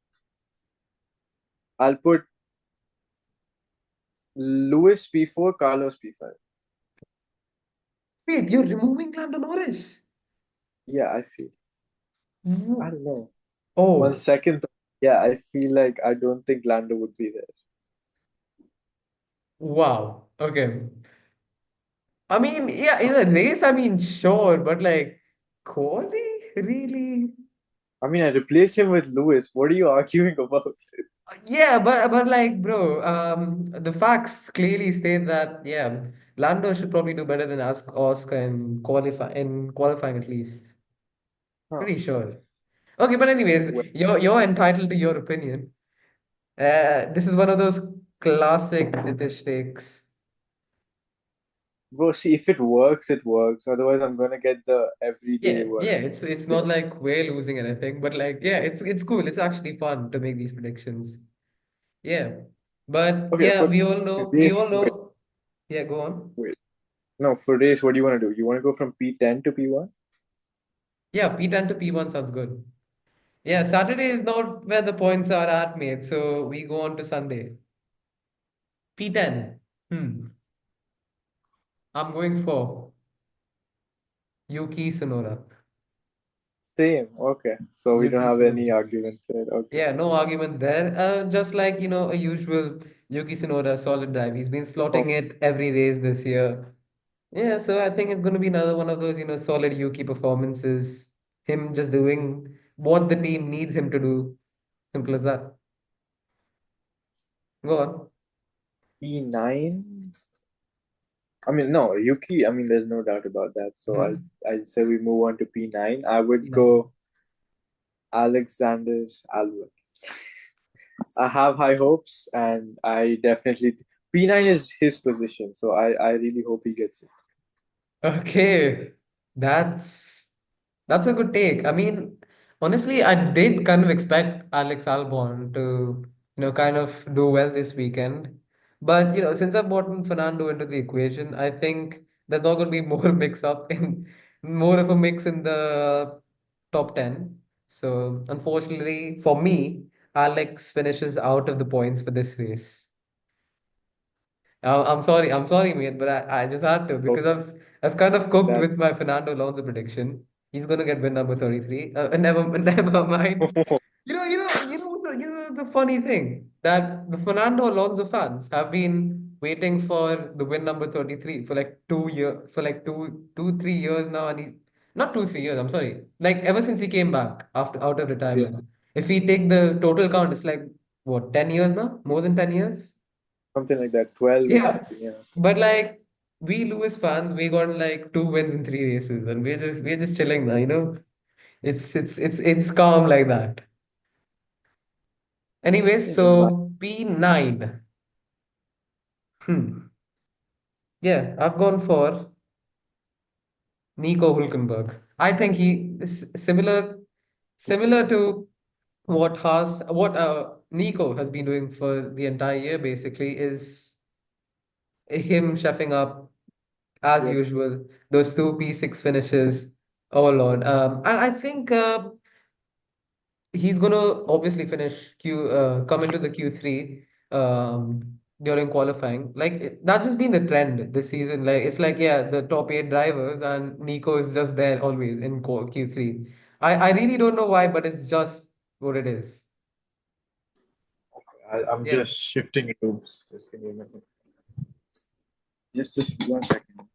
I'll put Lewis P4, Carlos P5. Wait, you're removing Lando Norris? Yeah, I feel. I Wo- don't know. One Oh, second. Yeah, I feel like I don't think Lando would be there. wow. Okay. I mean, yeah, in a race, I mean, sure, but like, quali? Really? I mean, I replaced him with Lewis. What are you arguing about? Yeah, but like, bro, the facts clearly state that yeah. Lando should probably do better than Oscar in qualifying at least. Huh. Pretty sure. Okay, but Well, anyways, you're entitled to your opinion. This is one of those classic British takes. we'll see if it works, it works. Otherwise, I'm gonna get the everyday Yeah, one. yeah, it's not like we're losing anything, but like yeah, it's cool. It's actually fun to make these predictions. Yeah. But Okay, yeah, for we all this, wait, know. Yeah, go on. wait. No, for this, what do you want to do? You want to go from P10 to P1? Yeah, P10 to P1 sounds good. Yeah, Saturday is not where the points are at, mate. So we go on to Sunday. P10. I'm going for Yuki Sonora. Same. Okay. So we don't Yuki have Sonora. any arguments there. Okay. Yeah, no argument there. Just like, a usual Yuki Tsunoda solid drive. He's been Oh, slotting it every race this year. Yeah, so I think it's going to be another one of those, solid Yuki performances. Him just doing what the team needs him to do. Simple as that. Go on. P9. I mean, no, Yuki. I mean, there's no doubt about that. So Hmm. I say we move on to P9. I would P9. go Alexander Albon. I have high hopes, and I definitely P9 is his position. So I really hope he gets it. Okay. That's That's a good take. I mean, honestly, I did kind of expect Alex Albon to, kind of do well this weekend. But, since I've brought in Fernando into the equation, I think there's not going to be more mix up in more of a mix in the top 10. So, unfortunately, for me, Alex finishes out of the points for this race. I'm sorry, mate, but I just had to Hope because I've kind of cooked that. with my Fernando Alonso prediction. He's gonna get win number 33. Never never mind. The funny thing that the Fernando Alonso fans have been waiting for the win number 33 for like 2 year for like 3 years now, and he not 2 3 years. I'm sorry, like ever since he came back after out of Yeah, retirement. If we take the total count, it's like what 10 years now, more than 10 years. something like that. 12 or Yeah, something. Yeah. but like we Lewis fans, we got like two wins in three races, and we're just chilling now. It's calm like that. Anyway, In my so P9. Hmm. Yeah, I've gone for Nico Hulkenberg. I think he is similar to what Nico has been doing for the entire year. Basically, is him chefing up as yeah, usual. Those two P6 finishes. Oh Lord. And I think he's gonna obviously come into the Q3 during qualifying. Like that's just been the trend this season. Like it's like yeah, the top eight drivers and Nico is just there always in Q3. I really don't know why, but it's just what it is. I'm Yeah. just shifting rooms. Just give me a minute. Just 1 second.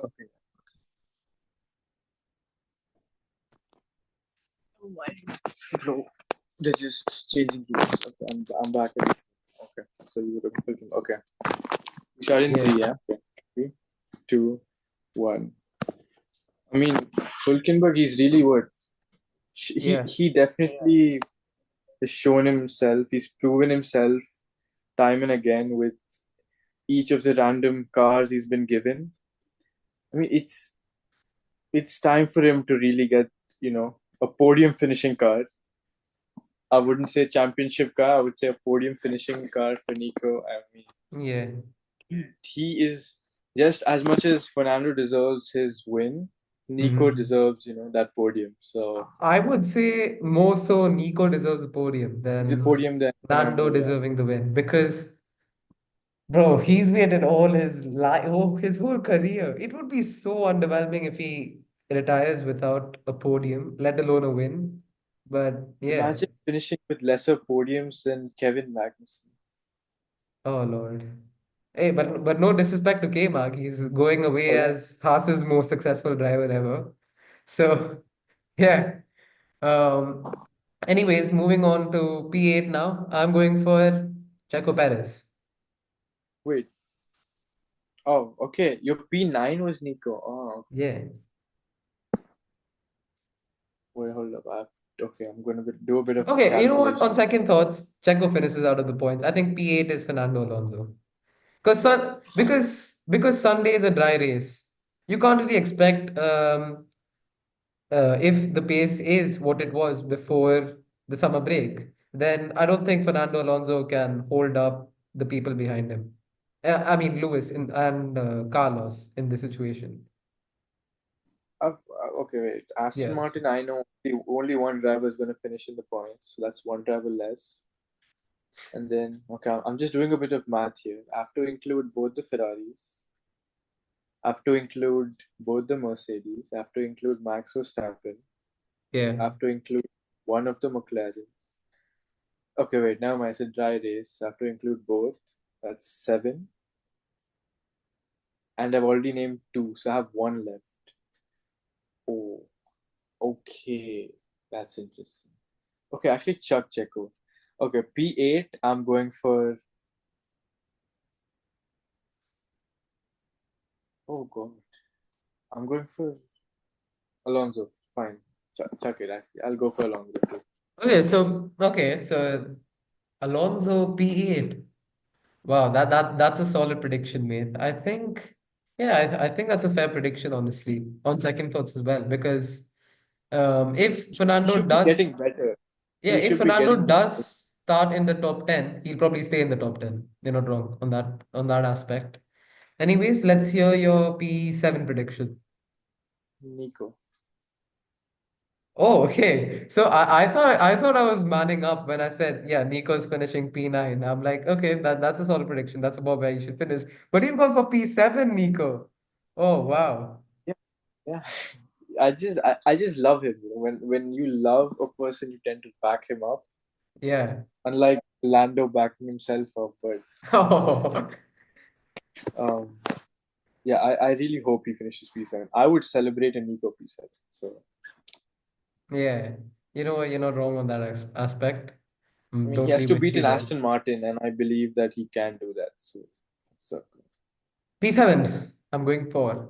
Okay. Oh my. Bro, they're just changing rooms. Okay, I'm back again. Okay, so you were looking. Okay, we start in Yeah. three. Yeah. Okay. 3, 2, 1. I mean, Hulkenberg. He's really what he Yeah. he definitely has shown himself. He's proven himself time and again with each of the random cars he's been given. I mean, it's time for him to really get a podium finishing car. I wouldn't say championship car. I would say a podium finishing car for Nico. I mean, Yeah. he is just as much as Fernando deserves his win. Nico Mhm. deserves that podium. So I would say more so Nico deserves the podium he's a than podium than Nando Fernando. Yeah, deserving the win because bro, he's waited all his life, his whole career. It would be so underwhelming if he retires without a podium, let alone a win. But yeah. Imagine finishing with lesser podiums than Kevin Magnussen. Oh Lord. Hey, but no disrespect to K-Mark. He's going away Oh yeah. as Haas's most successful driver ever. So yeah. Um anyways, moving on to P8 now. I'm going for Checo Perez. Wait. Oh, okay. Your P9 was Nico. Oh, Yeah. wait, hold up. Okay, I'm gonna do a bit of Okay, you know what? On calculation. second thoughts, Checo finishes out of the points. I think P8 is Fernando Alonso. Because Sunday is a dry race. You can't really expect if the pace is what it was before the summer break, then I don't think Fernando Alonso can hold up the people behind him. I mean and Carlos in this situation. Okay, wait. Aston Yes. Martin, I know only one driver is gonna finish in the points, so that's one driver less. And then, okay, I'm just doing a bit of math here. I have to include both the Ferraris. I have to include both the Mercedes. I have to include Max Verstappen. Yeah. I have to include one of the McLarens. Okay, wait, now I said dry race. I have to include both. That's seven. And I've already named two, so I have one left. Oh, okay. That's interesting. Okay, actually, Chuck Checo. Okay, P8, I'm going for. Oh, God. I'm going for Alonso. Fine. Chuck it, actually. I'll go for Alonso too. Okay, so Alonso P8. Wow, that's a solid prediction, mate. I think, yeah, I think that's a fair prediction, honestly, on second thoughts as well. Because if He Fernando should be does, getting better. yeah, He if should be Fernando getting better. does start in the top 10, he'll probably stay in the top 10. You're not wrong on that aspect. Anyways, let's hear your P7 prediction. Nico. Oh, okay. So I thought I was manning up when I said, yeah, Nico's finishing P9. I'm like, okay, that's a solid prediction. That's about where you should finish. But you've gone for P7, Nico. Oh, wow. Yeah, yeah. I just love him. When you love a person, you tend to back him up. Yeah. Unlike Lando backing himself up, but Oh, um, yeah, I really hope he finishes P7. I would celebrate a Nico P7. So yeah. You know what? You're not wrong on that aspect. I I'm mean, he has totally to with beat you an there. Aston Martin, and I believe that he can do that. So P7, I'm going for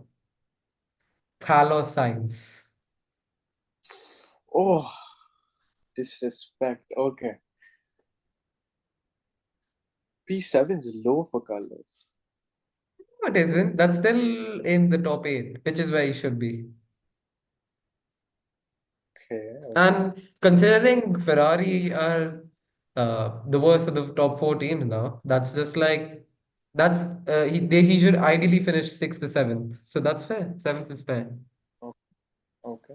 Carlos Sainz. oh, disrespect. Okay, P7 is low for Carlos. No, it isn't. That's still in the top 8, which is where he should be. Okay, okay. And considering Ferrari are the worst of the top 4 teams now, that's just like that's he should ideally finish sixth or seventh. So that's fair. Seventh is fair. Okay. Okay.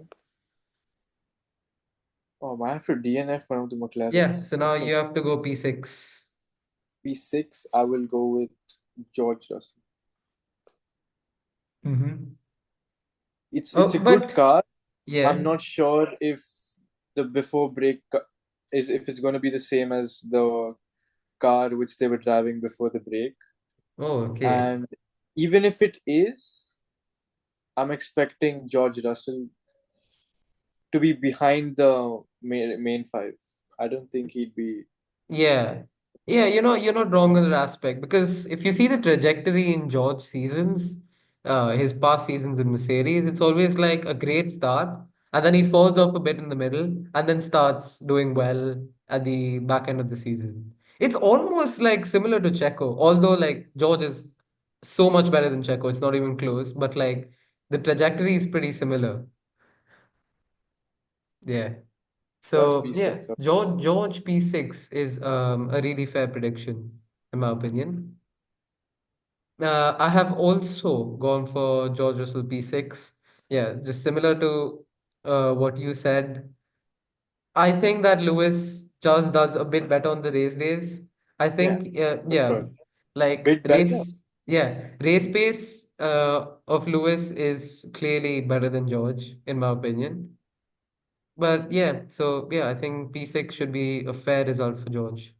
Oh, I have to DNF one of the Yeah. McLarens. So now Okay. you have to go P6. P6, I will go with George Russell. Mm-hmm. It's a Oh, good but car. I'm yeah. not sure if the before break is if it's going to be the same as the car which they were driving before the break. Oh, okay. And even if it is, I'm expecting George Russell to be behind the main five. I don't think he'd be. Yeah. Yeah, you're not wrong in that aspect because if you see the trajectory in George seasons, his past seasons in Mercedes, it's always like a great start, and then he falls off a bit in the middle, and then starts doing well at the back end of the season. It's almost like similar to Checo, although like George is so much better than Checo, it's not even close, but like the trajectory is pretty similar. Yeah. That's So yeah, P6. George P6 is a really fair prediction, in my opinion. I have also gone for George Russell P6. Yeah, just similar to what you said. I think that Lewis just does a bit better on the race days. I Yeah, think, for yeah, sure. like Bit better. race pace of Lewis is clearly better than George, in my opinion. But yeah, so yeah, I think P6 should be a fair result for George.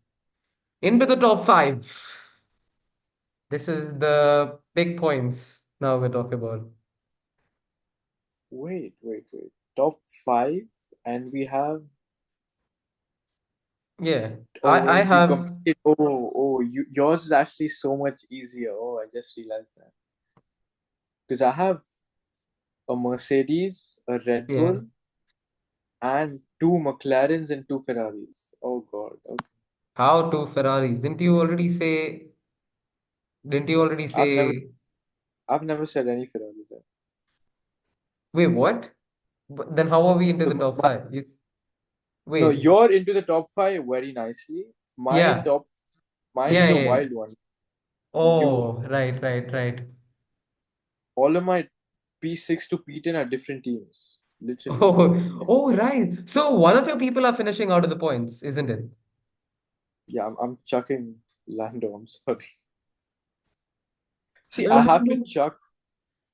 Into the top five. This is the big points now we're talking about. Wait. Top five, and we have. Yeah, Oh I wait, you have completed. Yours is actually so much easier. Oh, I just realized that because I have a Mercedes, a Red yeah. Bull, and two McLarens and two Ferraris. Oh God. Okay. How two Ferraris? Didn't you already I've never, say I've never said any Ferrari there. wait, what? Then how are we into So the top five? no, Wait, you're into the top five very nicely. yeah, Mine yeah, is a yeah. wild one. You, Oh, right. all of my P6 to P10 are different teams. Literally. Oh, right. So one of your people are finishing out of the points, isn't it? Yeah, I'm chucking Lando. I'm sorry. See, I have to Lando. chuck.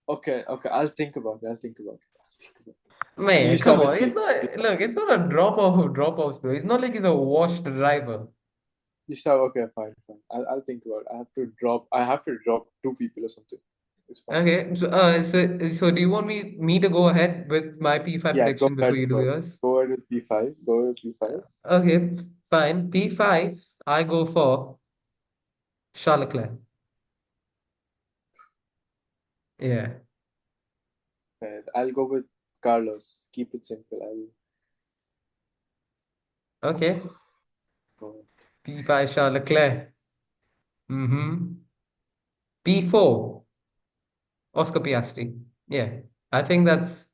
Okay. I'll think about it. I'll think about it. I'll think about it. You Man, come start on. with It's P. not, look, it's not a drop offs, bro. It's not like he's a washed driver. You start. Okay, fine. I'll think about it. I have to drop two people or something. It's fine. Okay, so do you want me to go ahead with my P5 Yeah, go prediction before ahead you do first. yours? Go ahead with P5. Go ahead with P5. Okay, fine. P5, I go for Charles Leclerc. Yeah. And I'll go with Carlos. Keep it simple. I'll. Okay. Go. P5 Charles Leclerc. Mm-hmm. P4 Oscar Piastri. Yeah. I think that's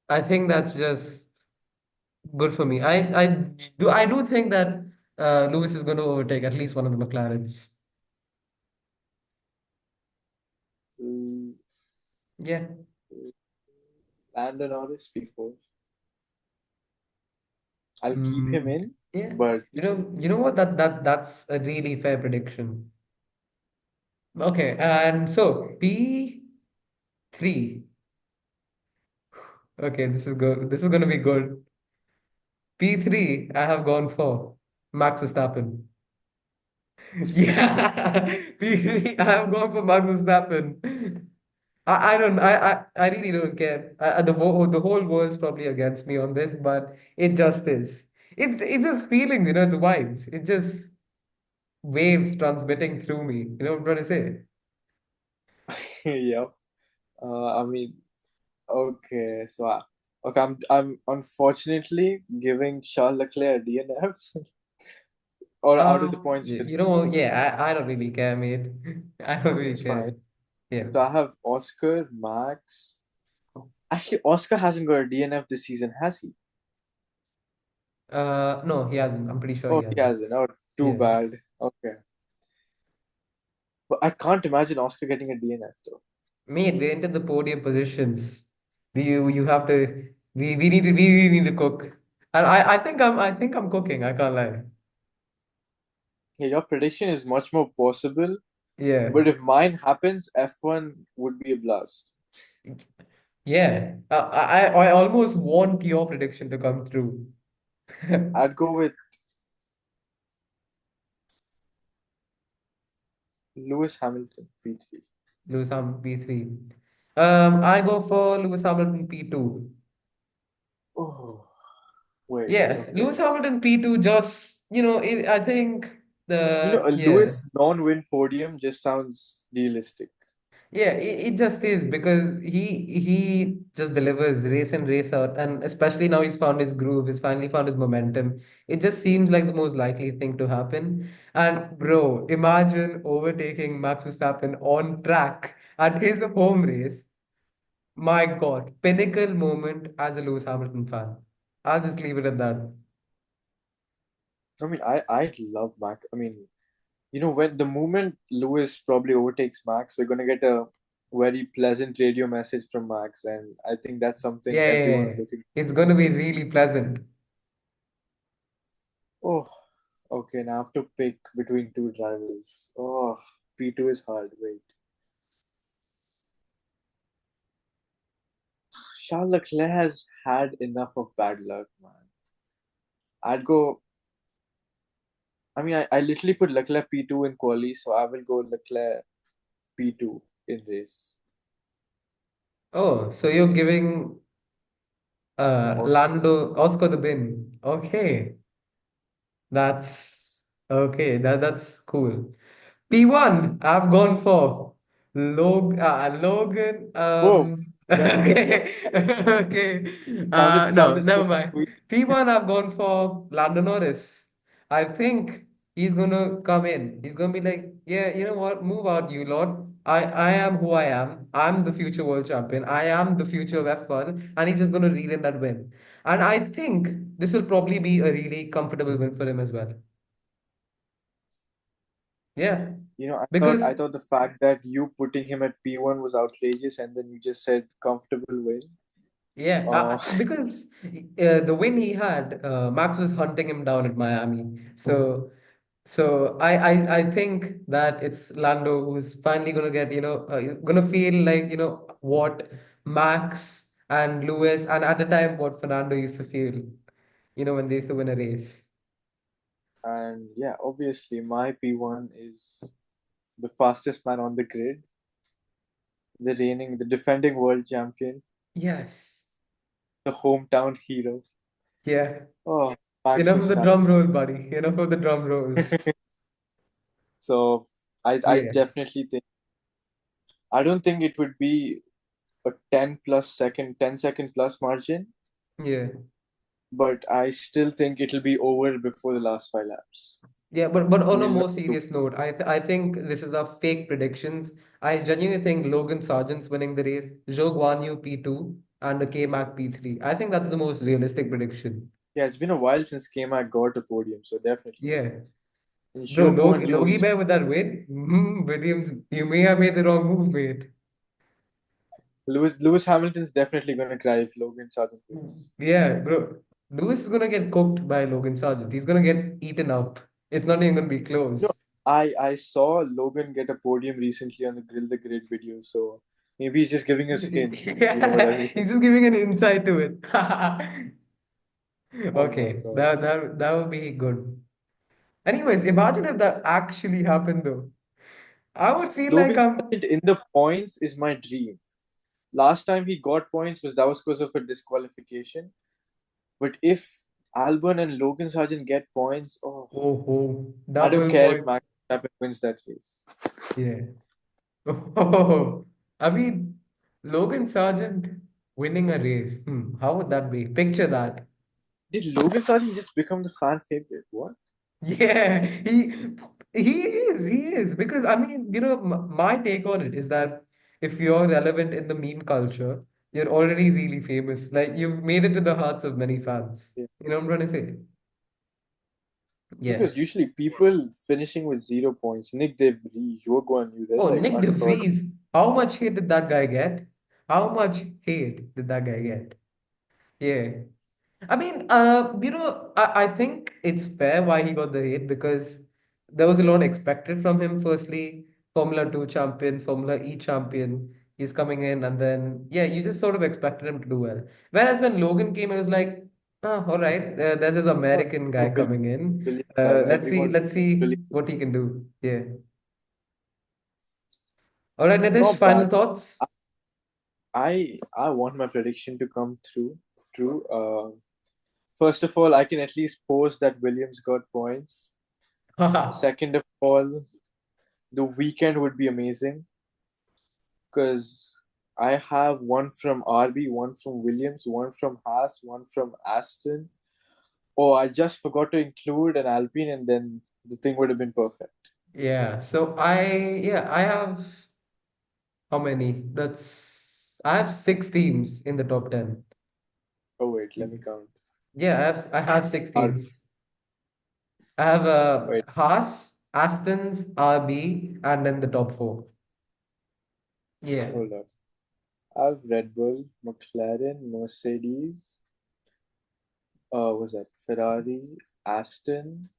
I think that's just good for me. I do think that Lewis is going to overtake at least one of the McLarens. Mm, Yeah. Lando Norris P4. I'll keep him Mm, in, yeah. but You know what? That's a really fair prediction. Okay, and so P3. Okay, this is good. This is going to be good. P3, I have gone for Max Verstappen. Yeah, P3, I have gone for Max Verstappen. I don't I really don't care. The whole world's probably against me on this, but it just is. It's just feelings, it's vibes. It's just waves transmitting through me. You know what I'm trying to say? yeah. I mean, okay. I'm unfortunately giving Charles Leclerc DNFs or out of the points for Yeah, I don't really care, mate. I don't really it's fine. care. Yeah. So I have Oscar, Max. Actually, Oscar hasn't got a DNF this season, has he? No, he hasn't. I'm pretty sure he Oh, he hasn't. hasn't. Oh, too Yeah. bad. Okay. But I can't imagine Oscar getting a DNF though. Mate, we entered the podium positions. You have to we really need to cook. And I think I'm cooking, I can't lie. Yeah, your prediction is much more possible, Yeah. but if mine happens, F1 would be a blast. Yeah. I almost want your prediction to come true. I'd go with Lewis Hamilton, P3. Lewis Hamilton P3. I go for Lewis Hamilton P2. Oh, wait, Yes, okay. Lewis Hamilton P2 just, I think A yeah. Lewis non-win podium just sounds realistic. Yeah, it just is because he just delivers race in, race out, and especially now he's found his groove, he's finally found his momentum. It just seems like the most likely thing to happen. And bro, imagine overtaking Max Verstappen on track at his home race. My God, pinnacle moment as a Lewis Hamilton fan. I'll just leave it at that. I mean, I love Max. I mean, when the moment Lewis probably overtakes Max, we're gonna get a very pleasant radio message from Max, and I think that's something Yeah, yeah, everyone's yeah. looking. It's going to be really pleasant. Oh, okay. Now I have to pick between two drivers. Oh, P2 is hard. Wait, Charles Leclerc has had enough of bad luck, man. I'd go. I literally put Leclerc P2 in quali, so I will go Leclerc P2 in race. Oh, so you're giving Oscar. Lando Oscar the bin. Okay. That's okay. That's cool. P1, I've gone for Logan. Whoa, that Okay, okay. No, sounded never so mind. sweet. P1, I've gone for Lando Norris. I think he's gonna come in. He's gonna be like, yeah, you know what? Move out, you lot. I am who I am. I'm the future world champion. I am the future of F1, and he's just gonna reel in that win. And I think this will probably be a really comfortable win for him as well. Yeah, I because thought the fact that you putting him at P1 was outrageous, and then you just said comfortable win. yeah, Uh, because the win he had, Max was hunting him down at Miami. So I think that it's Lando who's finally gonna get, gonna feel like, what Max and Lewis, and at the time what Fernando used to feel, when they used to win a race. and yeah, obviously my P1 is the fastest man on the grid, the defending world champion, Yes. the hometown hero. Yeah. Oh, Max Enough of the Verstappen. drum roll, buddy. Enough of the drum rolls. So I Yeah. definitely think I don't think it would be a 10 second plus margin, Yeah. but I still think it'll be over before the last 5 laps. Yeah, but on a We'll more serious note, I think this is a fake predictions. I genuinely think Logan Sargent's winning the race, Zhou Guanyu P2, and the K-Mac P3. I think that's the most realistic prediction. Yeah, it's been a while since K-Mac got a podium, so definitely. Yeah. And Bro, Zhou Guan Yu, Logie he's Bear with that win? Williams, you may have made the wrong move, mate. Lewis Hamilton's definitely gonna cry if Logan Sargent wins. Yeah, bro. Lewis is gonna get cooked by Logan Sargent. He's gonna get eaten up. It's not even gonna be No, close. I saw Logan get a podium recently on the Grill the Grid video, so maybe he's just giving us hints. You know what Yeah, I mean? he's just giving an insight to it. Oh my Okay, God. that would be good. Anyways, imagine if that actually happened though. I would feel like Logan I'm Sargent in the points is my dream. Last time he got points was because of a disqualification. But if Albon and Logan Sargent get points, oh, oh I don't double care if point. Max Verstappen wins that race. Yeah. Oh, I mean Logan Sargent winning a race. How would that be? Picture that. Did Logan Sargent just become the fan favorite? What? Yeah, he is because I mean, my take on it is that if you're relevant in the meme culture, you're already really famous. Like you've made it to the hearts of many fans. Yeah. You know what I'm trying to say? Yeah. Because usually people finishing with 0 points, Nick DeVries, Joe Guan Yu, they're Oh, like Nick unheard of. DeVries. How much hate did that guy get? How much hate did that guy get? Yeah. I mean, I think it's fair why he got the hate because there was a lot expected from him. Firstly, Formula 2 champion, Formula E champion. He's coming in, and then, yeah, you just sort of expected him to do well. Whereas when Logan came, it was like, oh, all right, there's this Oh, American no, guy coming in. Williams, everyone Let's see Williams. what he can do. Yeah. All right, Nitish, Not final bad. thoughts? I want my prediction to come through. True. First of all, I can at least post that Williams got points. Haha. Second of all, the weekend would be amazing because I have one from RB, one from Williams, one from Haas, one from Aston. Oh, I just forgot to include an Alpine, and then the thing would have been perfect. Yeah. I have how many? I have six teams in the top 10. Oh wait, let me count. Yeah, I have six RB. teams. I have Wait, Haas, Aston's, RB, and then the top four. Yeah. hold up. I have Red Bull, McLaren, Mercedes. Was that Ferrari, Aston,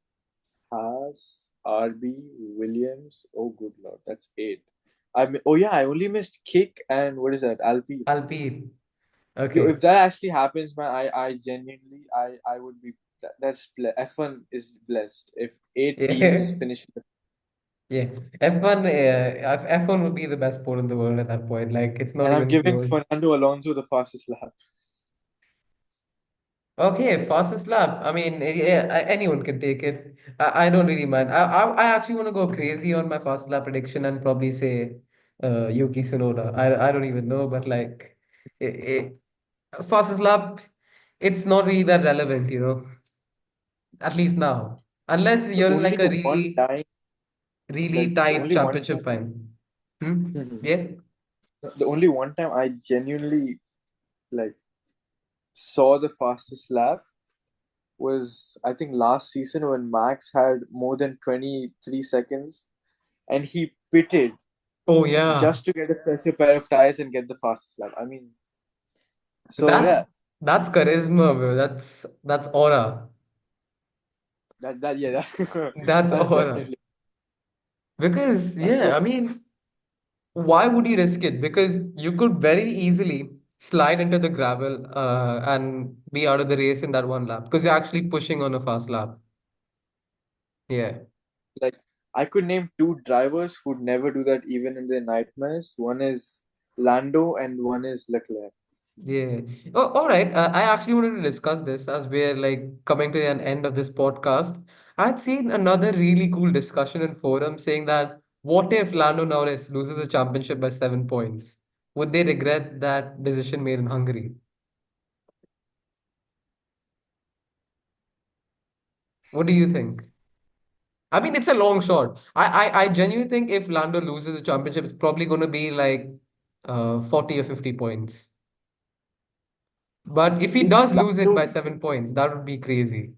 Haas, RB, Williams. Oh, good lord, that's eight. Oh yeah, I only missed Kick and what is that? Alpine. Alpine. Yo, Okay. if that actually happens, man, I genuinely, I would be. F1 is blessed if 8 teams Yeah. finish. Yeah. F1 would be the best sport in the world at that point. Like it's not And I'm even giving close. Fernando Alonso the fastest lap. Okay, fastest lap. I mean, yeah, anyone can take it. I don't really mind. I actually want to go crazy on my fast lap prediction and probably say Yuki Tsunoda. I don't even know, but like fastest lap, it's not really that relevant, at least now. Unless The you're in only like a one really, time, really like the tight only one championship time, final. Hmm? Mhm. Yeah. The only one time I genuinely like saw the fastest lap was I think last season when Max had more than 23 seconds and he pitted Oh yeah. just to get a fresher pair of tires and get the fastest lap. I mean, so That yeah, that's charisma, bro. That's aura. that yeah, That's that's aura. definitely Because, yeah, so. I mean, why would you risk it? Because you could very easily slide into the gravel and be out of the race in that one lap because you're actually pushing on a fast lap. Yeah, Like I could name two drivers who'd never do that even in their nightmares. One is Lando and one is Leclerc. yeah. Oh, all right. I actually wanted to discuss this as we're like coming to an end of this podcast. I'd seen another really cool discussion in forum saying that what if Lando Norris loses the championship by 7 points? Would they regret that decision made in Hungary? What do you think? I mean, it's a long shot. I genuinely think if Lando loses the championship, it's probably going to be like 40 or 50 points. But if he If does lose it Lando by 7 points, that would be crazy.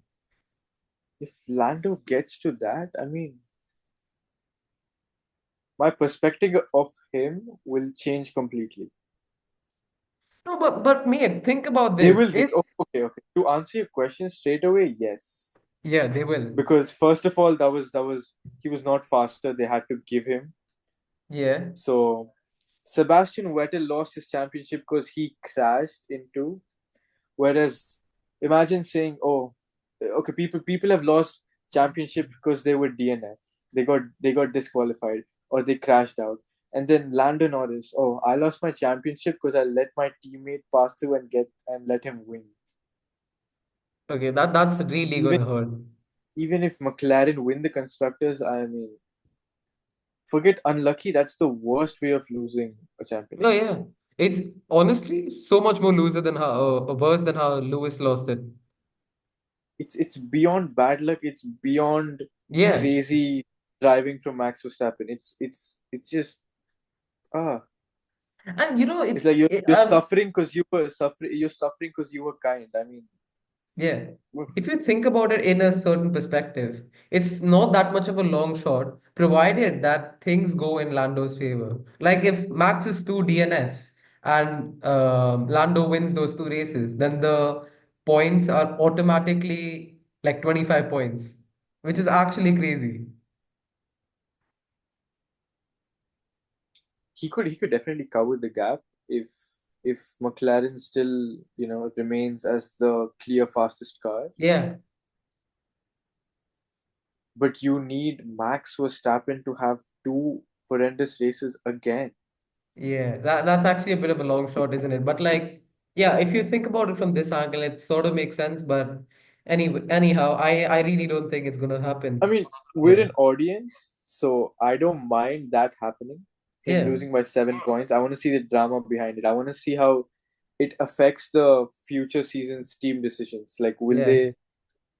if Lando gets to that, I mean, my perspective of him will change completely. No, but mate, think about They this. will If okay, okay. To answer your question straight away, yes. yeah, they will. Because first of all, that was he was not faster. They had to give him. Yeah. So Sebastian Vettel lost his championship because he crashed into. Whereas, imagine saying, "Oh, okay, people have lost championship because they were DNF. They got disqualified or they crashed out." And then Lando Norris, "Oh, I lost my championship because I let my teammate pass through and let him win." Okay, that's really Even gonna hurt. even if McLaren win the constructors, I mean, forget unlucky. That's the worst way of losing a Oh championship. yeah. It's honestly so much more loser than how worse than how Lewis lost it. It's beyond bad luck. It's beyond Yeah. crazy driving from Max Verstappen. It's just ah, And it's like it, you're suffering because you were suffering. You're suffering because you were kind. I mean, yeah. oof. If you think about it in a certain perspective, it's not that much of a long shot, provided that things go in Lando's favor. Like if Max is two DNFs and Lando wins those two races, then the points are automatically like 25 points, which is actually crazy. He could definitely cover the gap if McLaren still remains as the clear fastest car. Yeah. But you need Max Verstappen to have two horrendous races again. Yeah, that's actually a bit of a long shot, isn't it? But like, yeah, if you think about it from this angle, it sort of makes sense. But anyhow, I really don't think it's gonna I happen. mean, we're Yeah, an audience, so I don't mind that happening. Him yeah, losing by 7 points. I want to see the drama behind it. I want to see how it affects the future season's team decisions. Like, yeah,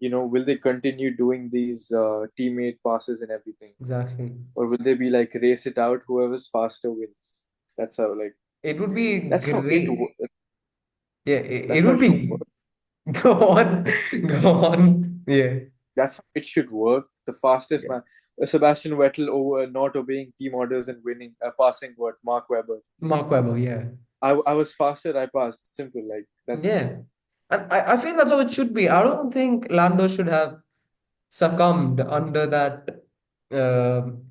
will they continue doing these teammate passes and everything, exactly. or will they be like race it out? Whoever's faster wins. That's how like It would be that's how it great. wo- Yeah, that's it how would it should be. work. Go on, go on. Yeah, That's how it should work. The fastest yeah. man, Sebastian Vettel over not obeying team orders and winning, passing what Mark Webber. Mark Webber, yeah. I was faster. I passed. Simple. Like Yeah. that's And I feel that's how it should be. I don't think Lando should have succumbed under that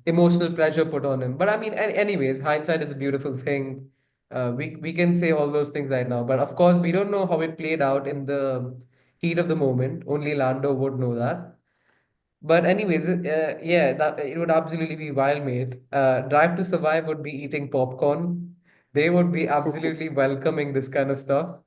emotional pressure put on him. But I mean, anyways, hindsight is a beautiful thing. We can say all those things right now, but of course we don't know how it played out in the heat of the moment. Only Lando would know that. But anyways, yeah, that it would absolutely be wild, mate. Drive to Survive would be eating popcorn. They would be absolutely welcoming this kind of stuff.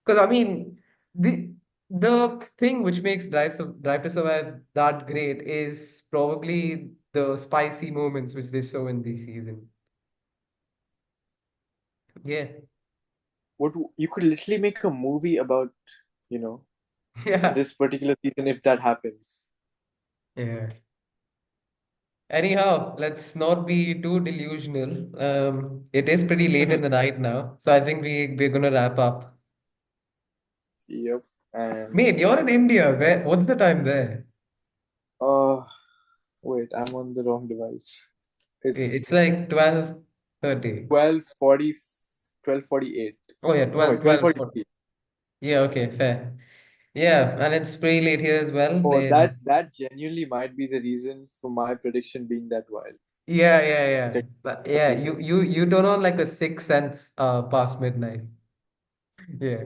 Because I mean, the the thing which makes Drive to Survive that great is probably the spicy moments which they show in this season. Yeah, What you could literally make a movie about, you know, yeah, this particular season if that happens. yeah. Anyhow, let's not be too delusional. It is pretty late in the night now, so I think we're gonna wrap up. Yep. And Mate, you're in India. What's the time there? uh wait, I'm on the wrong device. It's It's like 12:30. 12:40, 12:48. Oh yeah, No, wait, 12. 12:43. Yeah, okay, fair. Yeah, and it's pretty late here as well. Oh, In that genuinely might be the reason for my prediction being that wild. yeah, yeah, yeah. Tech- But yeah, technically you turn on like a sixth sense past midnight. Yeah.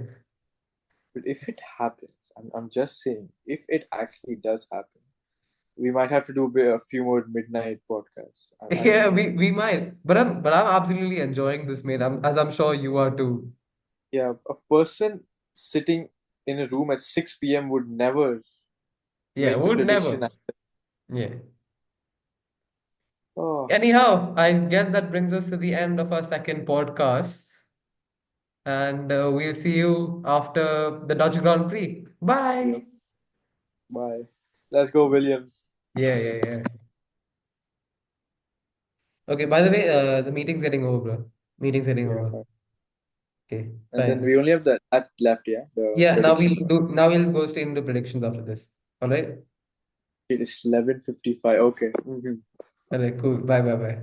But if it happens, I'm just saying, if it actually does happen, we might have to do a few more midnight podcasts. I Yeah, think. we might. But I'm absolutely enjoying this, mate. As I'm sure you are too. Yeah, a person sitting in a room at 6 p.m. would never Yeah, make the would prediction. never. Yeah. Oh, Anyhow, I guess that brings us to the end of our second podcast. And we'll see you after the Dutch Grand Prix. yep. Bye. Bye. Let's go, Williams. Yeah, yeah, yeah. Okay, by the way, the meeting's getting over, bro. Meeting's getting Yeah, over. fine. Okay, And then fine. we only have that left, yeah, the Yeah, prediction one. now we'll go straight into predictions after this. All right? It is 11:55. Okay. Mhm. All right, cool. Bye, bye, bye.